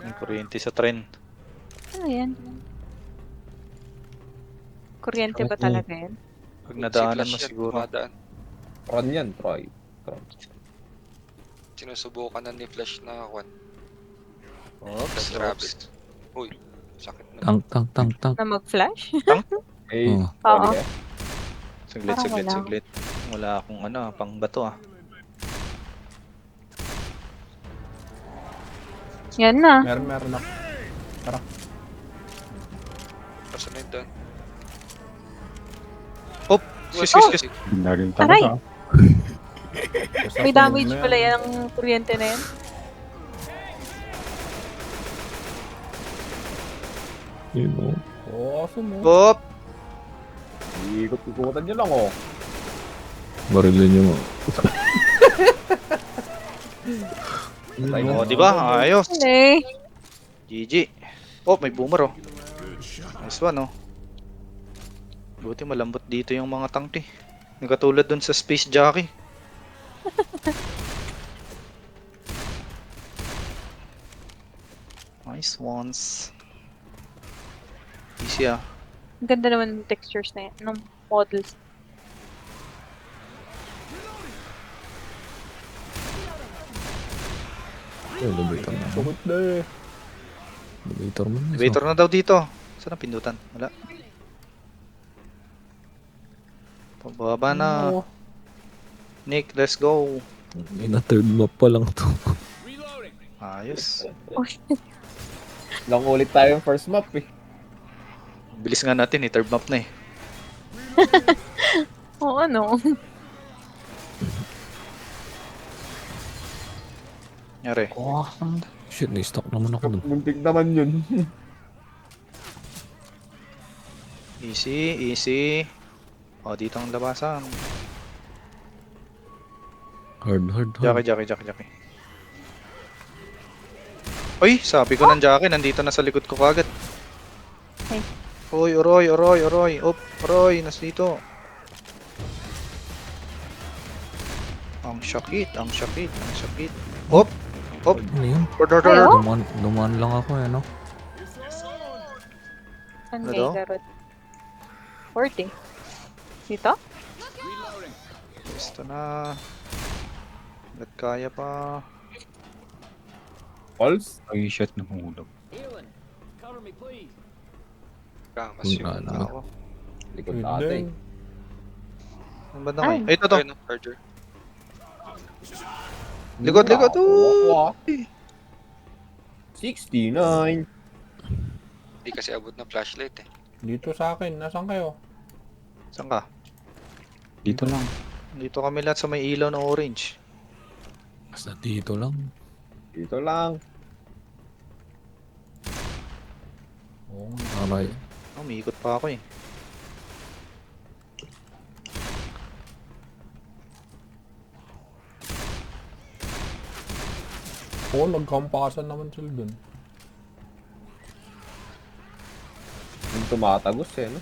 May kuryente sa tren. Ano yan? Kuryente ba Okay. talaga yan? Pag nadaanan mo Si Flash yan, siguro. dumadaan. Tron yan, Troy. Tron. Sinusubukan na ni Flash na kwan. Oops, Grabe. oops. Uy, sakit na. Tank. Na mag-flash? Eh, Oh. Oo. sorry, Saglit, Parang saglit, wala. saglit. Wala akong ano, pang bato ah. Yan na. Meron ako. Kasunod doon. Oh! Sis. Ganda rin Aray! talaga. Basta May sunod damage na pala yan ang kuryente na yan. Yun o. Oo, awesome oh. Op! Ikot-ikutan nyo lang, oh. Barilin nyo mo. Oh, di ba? Ayos. Hindi. GG. Oh, may boomer oh. Nice one oh. Buti malambot dito yung mga tank eh. Yung katulad dun sa Space Jockey. Nice ones. Easy ah. Ang ganda naman ng textures na yan. Ng models. Elevator na. Sukot na eh. Elevator mo na. Elevator na daw dito. Saan ang pindutan? Wala. Pababa na. Oo. Nick, let's go. Na third map pa lang to. Ayos. Oh, shit. Lang ulit tayo yung first map, eh. Bilis nga natin eh. Third map na eh. Oo, ano. Nyari. Oh, Shit, na-stock naman ako dun. Muntik naman yun. Easy, easy. O, dito ang labasan. Hard. Jackie. Uy, sabi ko ng Jackie, nandito na sa likod ko kagad. Ay. Uy, Oroy. Op, Oroy, nas dito. Ang sakit. Op. Ano yun? Ayo? Dumaan lang ako eh, no? Saan Ano kay daw? Garot? 40. Dito? Gusto na. Ba't kaya pa? Pulse? ay shot na hulog. Kamas Kung yung ano. Ako. Likod Yun natin. din. Ano ba na Ay. kayo? Ay, ito to. Ayun, no, charger. Likod. Wow. 69. Hindi kasi abot ng flashlight eh. Dito sa akin. Nasaan kayo? Saan ka? Dito lang. Dito kami lahat sa may ilaw na orange. Basta dito lang. Dito lang. Oo. Aray. Oh, umiikot pa ako eh. Oo, nagkampasan naman sila dun. Yung tumatagos, eh, no?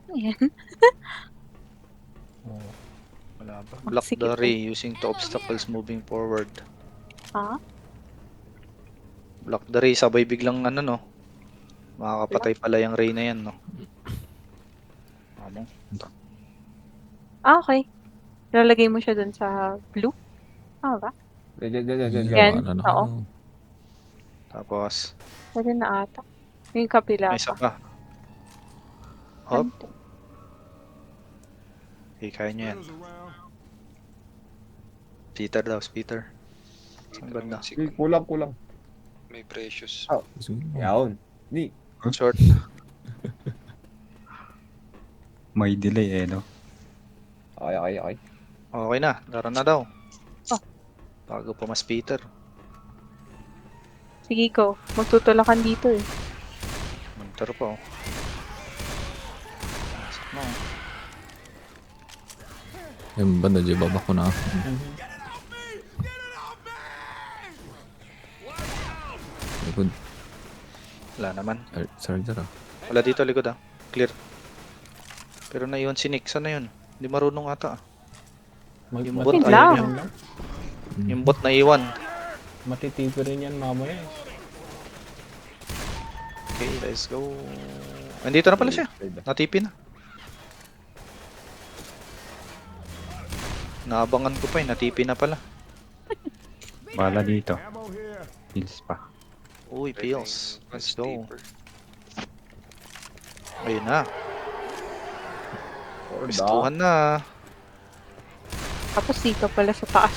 Ayan. Oo. Wala ba? Block Sige the po. ray using two obstacles moving forward. Ha? Block the ray, sabay biglang ano no. Makakapatay pala yung ray na yan no. Amo. Ah, okay. Lalagay mo siya dun sa blue? Ah, ba? Diyan. Yan, Wala na oo. ako. Tapos, Pwede na ata. Yung kapila may isa pa. pa. Hop, Ante. okay, kaya nyo yan. Peter daw, Peter. Saan banda? Eh, kulang. May precious. Sige. Yawn. Ni. Short. May delay eh, no? Okay. Okay na, laro na daw. Oh. Bago pa mas Peter. Sige ko. Magtutulakan dito eh. Mentor pa oh. Pasok na oh. Yung banda dyan, babak ko na. Likod. Wala naman. Charger ah. Wala dito likod ah. Clear. Pero naiwan si Nick. Saan na yun? Hindi marunong ata. Yung bot, Wait ayaw lang. niya. Yung bot na iwan. Matitipi rin yan mamaya eh. Okay, let's go. Andito na pala siya. Natipi na. Naabangan ko pa eh. Natipi na pala. Bala dito. Heals pa. Uy, pills. Let's go. Deeper. Ayun na. Or Pistuhan na. Tapos dito pala sa taas.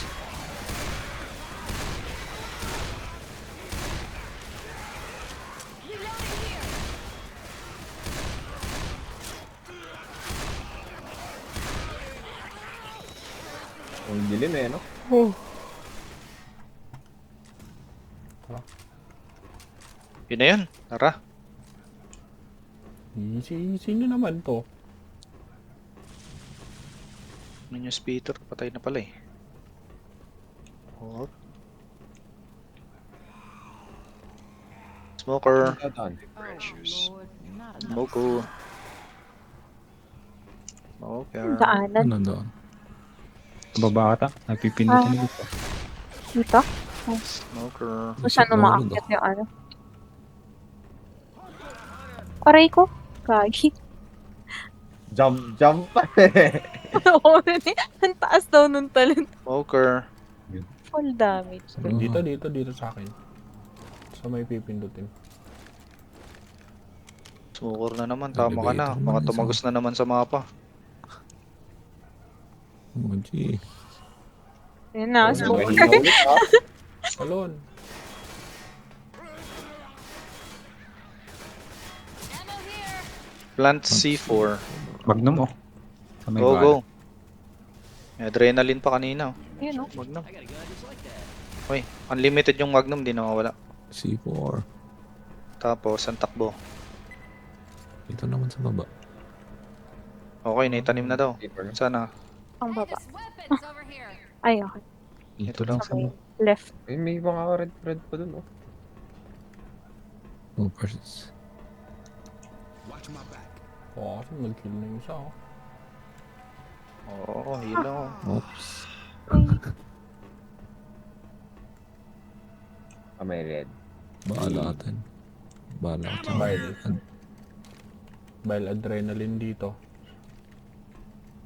Ang dilim eh, no? Oh. Yun na yun. Tara. Sino naman to? Minions Peter. Patay na pala eh. Oh. Smoker. Tatan. Precious. Smoker. Smoker. Daanan. Ano doon? Sa baba ata. Napipindutin dito. Dito. Smoker. Kung saan Nalulog umaakit yung ano. Aray ko. Kagi. Jump pa eh. Oo, ang taas daw nung talent. Smoker. Full damage. Dito sa akin. Sa may pipindutin. Smoker na naman. Tama ka na. Elevator Baka man, tumagos na naman sa mapa. Oh, gee. Yun na, Mahina smoker. ulit, ah. Talon. Plant C4. Magnum oh. Sa may Go, bala. go. May adrenaline pa kanina. Yun o. Magnum. Uy, unlimited yung Magnum. Di nawawala. C4. Tapos, ang takbo. Dito naman sa baba. Okay, naitanim na daw. Deeper, no? Sana. Ang baba. Ay, okay. Dito lang. lang sa baba. Left. Eh, may mga red pa dun, oh. Oh, precious. Oo, kasi nag-kill na yung isa oh. Oo, hilo. Oops. Ah, may red. Baalatan. Baalatan. Bile adrenaline dito.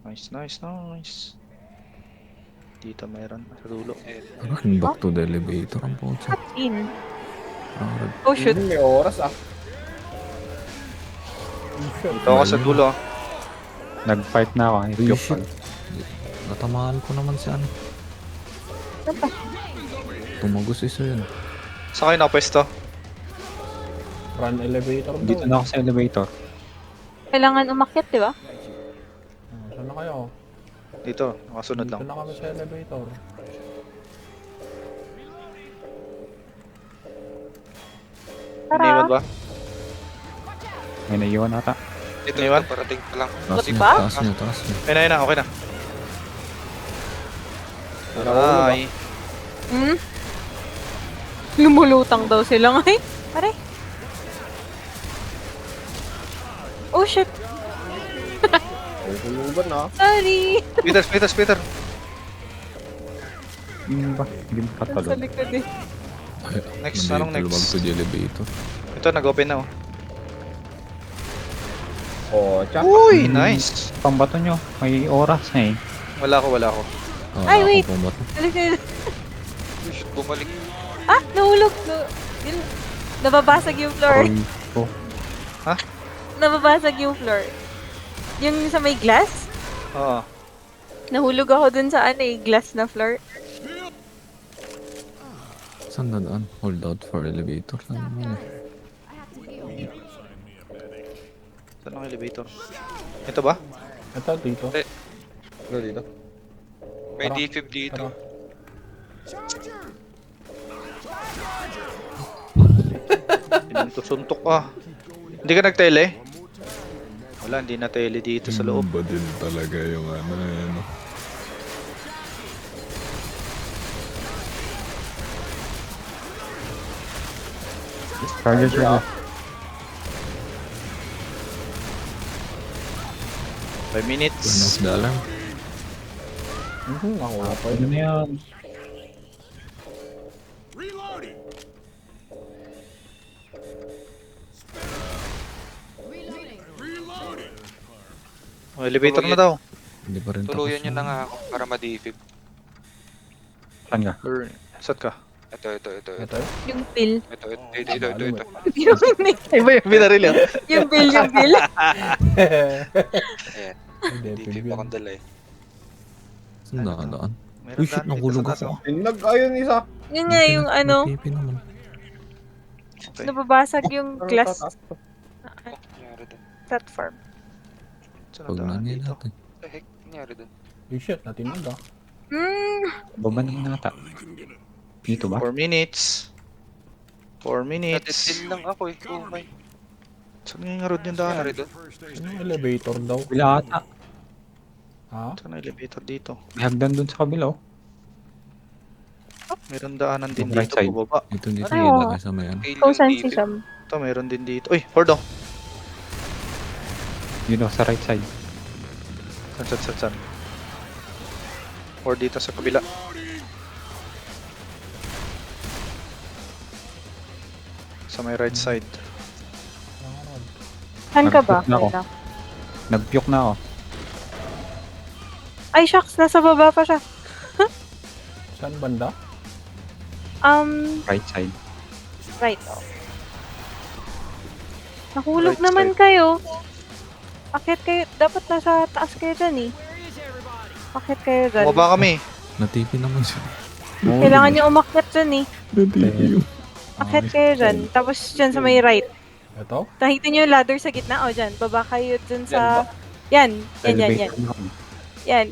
Nice, nice, nice. Dito meron. Sa dulo. Run back to the elevator ang putsa. In. Parang Oh, shoot. May oras, ah. Dito ako sa dulo. Nag-fight na ako. Uy, Ipyok shit. Natamaan ko naman si ano. Ano ba? Tumagos isa yun. Sa kayo nakapwesto? Run elevator daw. Dito na ako sa elevator. Kailangan umakyat, di ba? Saan na kayo? Dito, nakasunod Dito lang. na kami sa elevator. Iniwan ba? May naiwan ata. Ito, Iwan? parating pa lang. Taas niya, ba? taas niya, taas niya. Ayun na, ayun na. Okay na. Ay. Hmm? Lumulutang daw sila ngay. Aray. Oh, shit. May hulugan, ah. Sorry. Peter, Peter, Peter. Ba? Hindi mo Sa katalon. likod eh. Ay, Next, nandito, anong next? lumag to the elevator. Ito, nag-open na oh. Oh, tsak. Uy, nice. Pambato nyo. May oras na eh. Wala ko, wala ko. Oh, Ay, wala wait. akong pumato. Halika. Uy, shit, bumalik. Ah, nahulog. Yun. Nababasag yung floor. Roy ko. Nababasag yung floor. Yung sa may glass. Oo. Nahulog ako dun sa ano eh, glass na floor. Saan na daan? Hold out for elevator lang naman eh. Saan ang elevator? Ito ba? Ito, dito. Ito, dito. May Tara. D5 dito. Suntok ah. Hindi ka nag-tele? Wala, hindi na tele dito sa loob. Ba din talaga yung ano. Charger siya. 5 minutes. Turn off the alarm. Nakuha pa Ano na yan? Oh, elevator na daw. Hindi pa rin tapos. Tuluyan nyo na nga ako para ma-defib. Saan ka? Or, saan ka? Ito. Ito? Yung bill. Ito. Yung, Iba yung binaril yun. yung bill. Ayan, Hindi, defib pwede akong dala eh. Saan nakadaan? Meron Uy, shit, daan dito nahulog sa ako. taas, oh. Tinag, ayun isa. Yun nga yung ano, Napipi naman. Okay. nababasag yung Parang glass tataas to. Oh, nangyari dun. platform. Saan Pag ang daan nangyay dito? natin. What the heck? Nangyari dun. Uy, shit, natinag ah. Baba naman nata. Dito ba? 4 minutes. 4 minutes. Natitil lang ako eh. Oh my. Saan nga yung road yung daan? Nangyari dun. Yung elevator daw. Kabila ata. Ha? Saan ang elevator dito? May hagdan dun sa kabila oh. Meron daanan din Right dito, side. pababa. Dito Ay, ilagay sa may ano. Fail Kung yung saan si defib. Sam. Ito, meron din dito. Uy, horde oh. Yun oh, sa right side. Saan? Or dito sa kabila. Sa may right side. Saan ka ba? Nag-book na ako. Wala. Nagpiyok na ako. Ay, shucks. Nasa baba pa siya. Saan banda? Right side. Right. Oh. Nahulog Right naman side. kayo. Akit kayo. Dapat nasa taas kayo dyan eh. Akit kayo dyan. Bumaba kami. Natipi naman siya. Kailangan nyo umakyat dyan eh. Natipi yun. Akit kayo dyan. Tapos dyan sa may right. Ito? Nakita nyo yung ladder sa gitna. O, dyan. Baba kayo dyan sa... Yan. Yan. Elevator na kami. Yan.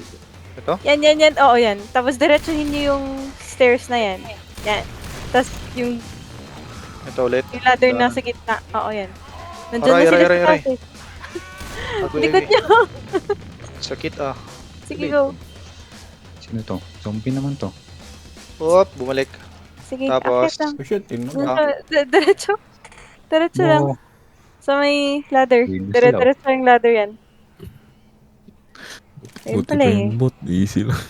Ito? Yan. Oo, yan. Tapos diretsuhin nyo yung stairs na yan. Yan. Tapos yung Ito ulit. ladder na sa gitna. Oo, yan. Nandun Aray, na sila aray, sa aray. taas eh. Agoy, Likod agoy. nyo. Sakit ah. Sige, go. Sino to? Zombie naman to. Op, bumalik. Sige, Tapos, akit lang. Uy, shit, tinag Dun ah. sa- Diretso. Diretso lang. Wow. Sa may ladder. Hindi sila, oh. Diretso yung ladder yan. Ayun Buti pala pa eh. yung bot. Easy lang.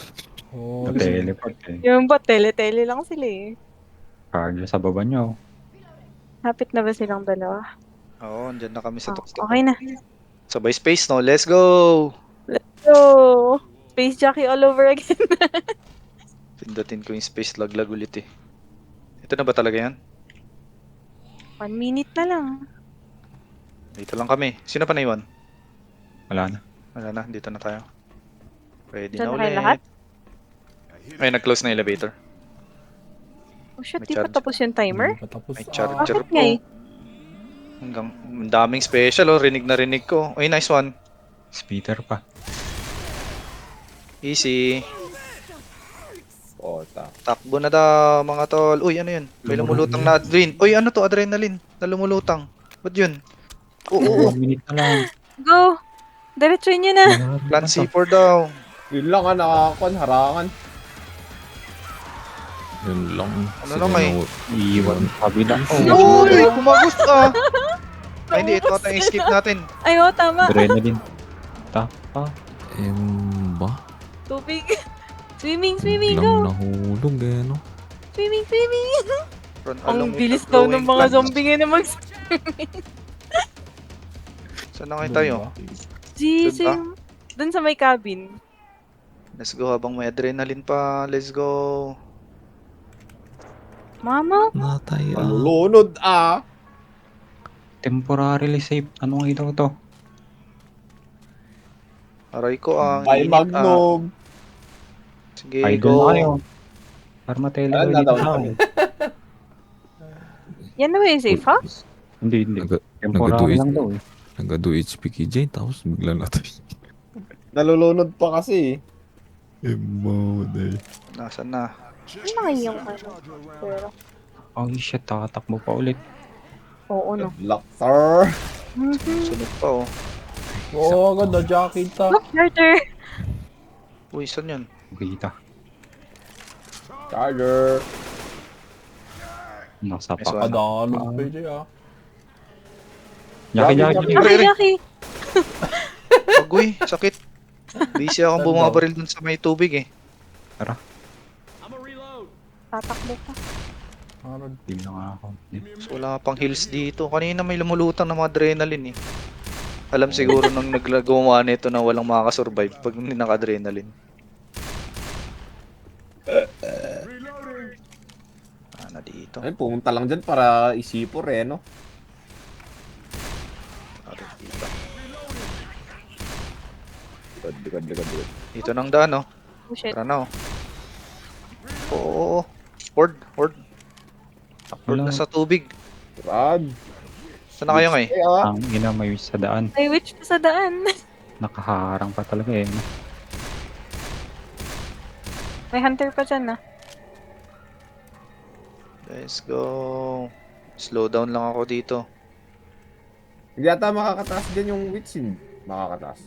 Oh, Na-teleport eh. Yung bot, tele-tele lang sila eh. Carla sa baba nyo. Hapit na ba silang dalawa? Oo, andyan na kami sa Oh, tuktok. okay na. Sabay space, no? Let's go! So, space jockey all over again. Pindutin ko yung space laglag ulit eh. Ito na ba talaga yan? 1 minute na lang. Dito lang kami. Sino pa naiwan? Wala na. Wala na, dito na tayo. Ready Diyan na na kayo ulit. lahat? Ay, nag-close na elevator. Oh shit, May di pa charge. tapos yung timer? Patapos. May Ah, charger Bakit nga eh? po. Hanggang, ang daming special oh. Rinig na rinig ko. Uy, nice one. Speeder pa. Easy. Oh, Takbo na daw, mga tol. Uy, ano yun? May lumulutang na adrenaline. Uy, ano to? Adrenaline. Na lumulutang. Ba't yun? Oo. 1 minute na lang. Go! Diretsuhin nyo na! Plan C4 daw. Yun lang ah, nakakakon, harangan. Yun lang. Ano lang eh? Iiwan sa kabila. Uy, kumagos ka. Ay, hindi. Ito ata yung skip natin. Ay, oo, tama. Adrenaline. Tapa. Ba? Tubig. Swimming, Lang go! nahulog eh, no? Swimming! Run Ang along with bilis the daw flowing ng mga plants. zombie ngayon na mag Saan na kayo tayo? Jeez, Doon ba? dun sa may cabin. Let's go habang may adrenaline pa. Let's go. Mama? Natay ah. Malulunod ah. Temporarily safe. Anong ito to? Aray ko ang Ay, init, ah. Magnum. Sige, Idol go. na kayo. Para matele Alam kayo na dito daw sa namin. Yan na ba yung safe house? Hindi. Temporary lang daw eh. Nagado HP KJ tapos bigla natay. Nalulunod pa kasi Emo day. Nasaan na? Ano na yung ano? Pero, Oh shit, takatakbo pa ulit. oo no. Locker. Sunod pa oh. Oo, ganda, jacket ta. Look, charger! Uy, saan yun? Kita. Charger. Nasa Nice pa. one. Kadalog PJ ah. Yaki. Jackie! Huwag Agoy, sakit. Busy akong bumabaril dun sa may tubig eh. Tatakbo pa. Arod. Hindi lang ako. So, wala pang heals dito. Kanina may lumulutang na mga adrenaline eh. Alam siguro nang naglagawa nito na walang makakasurvive pag hindi naka-adrenaline. Na dito. Ay, pumunta lang dyan para isipor eh, no? Ano dito. Likod. Dito nang daan oh. Oh shit. Tara na oh. Oo. Horde. Horde Wala. na sa tubig. Rad. Saan na kayo ngayon? Eh, ah. Ang ina may sa daan. May witch pa sa daan. Nakaharang pa talaga eh. No? May hunter pa dyan ah. Let's go. Slow down lang ako dito. Hindi ata makakataas dyan yung witch, hindi. Makakataas.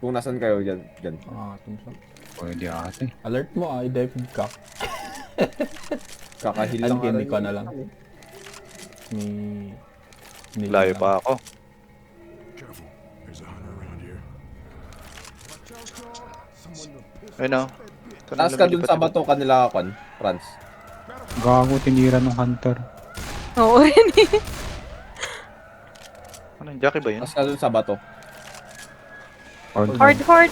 Kung nasan kayo dyan. Ah, ito siya. Pwede ate. Alert mo ah, i-dive ka. Kakahil lang. Ankin, rin ikaw yun. na lang. Ni... Layo pa ako. Ayun oh. Ito na Taas ka dun lumilipat sa yung- bato kanila, Franz. Gago, tinira ng hunter. Oo, rin eh. Ano yung Jackie ba yun? Taas ka dun sa bato. Horde.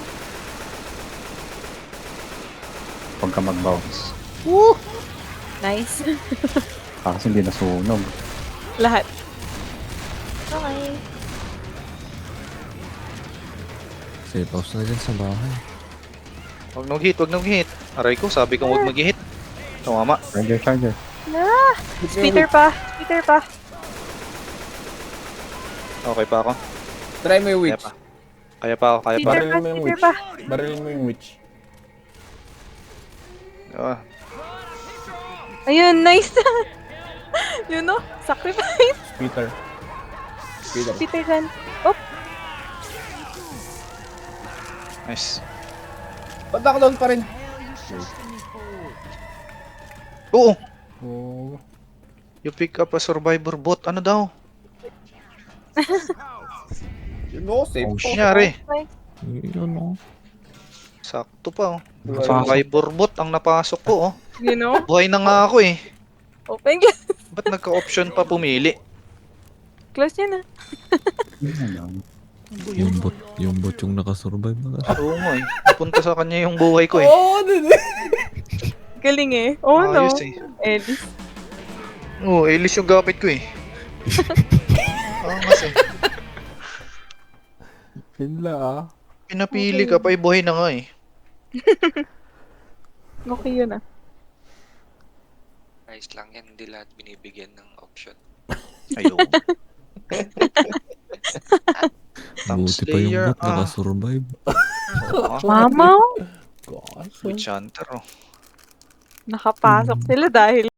Pagka mag-bounce. Nice. Kasi hindi nasunog. Lahat. Okay. Safe house na dyan sa bahay. Huwag nag-hit. Aray ko, sabi kong huwag mag-hit. Tumama. Charger. Speeder pa. Okay pa ako. Try mo yung Kaya witch. pa. Kaya pa ako. Barilin mo yung Speeder witch. pa. Barilin mo yung witch. Ah, Ayun, nice. Yun no, sacrifice. Peter. Peter dyan. Oh, nice. Ba't knockdown pa rin? Oo! Oh. You pick up a survivor bot. Ano daw? You know, safe Oh, po. shit. Nangyari? Yun oh. Sakto pa oh. Napasok. Survivor bot ang napasok ko oh. you know. Buhay na nga ako eh. Open glass. Ba't nagka-option pa pumili? Close yun ah. Yung bot yung nakasurvive na kasi. Oo nga eh. Napunta sa kanya yung buhay ko eh. Oh, Galing eh. Oh no. Ayos eh. Ellis. Oo, Elis yung gamit ko eh. Angas eh. Pinla ah. Pinapili ka pa, buhay na nga eh. Okay yun ah. Nice lang yan, hindi lahat binibigyan ng option. Ayun. Tank Buti pa yung Slayer, bot nakasurvive. Mama, Gosh. Witch Hunter oh. nakapasok sila dahil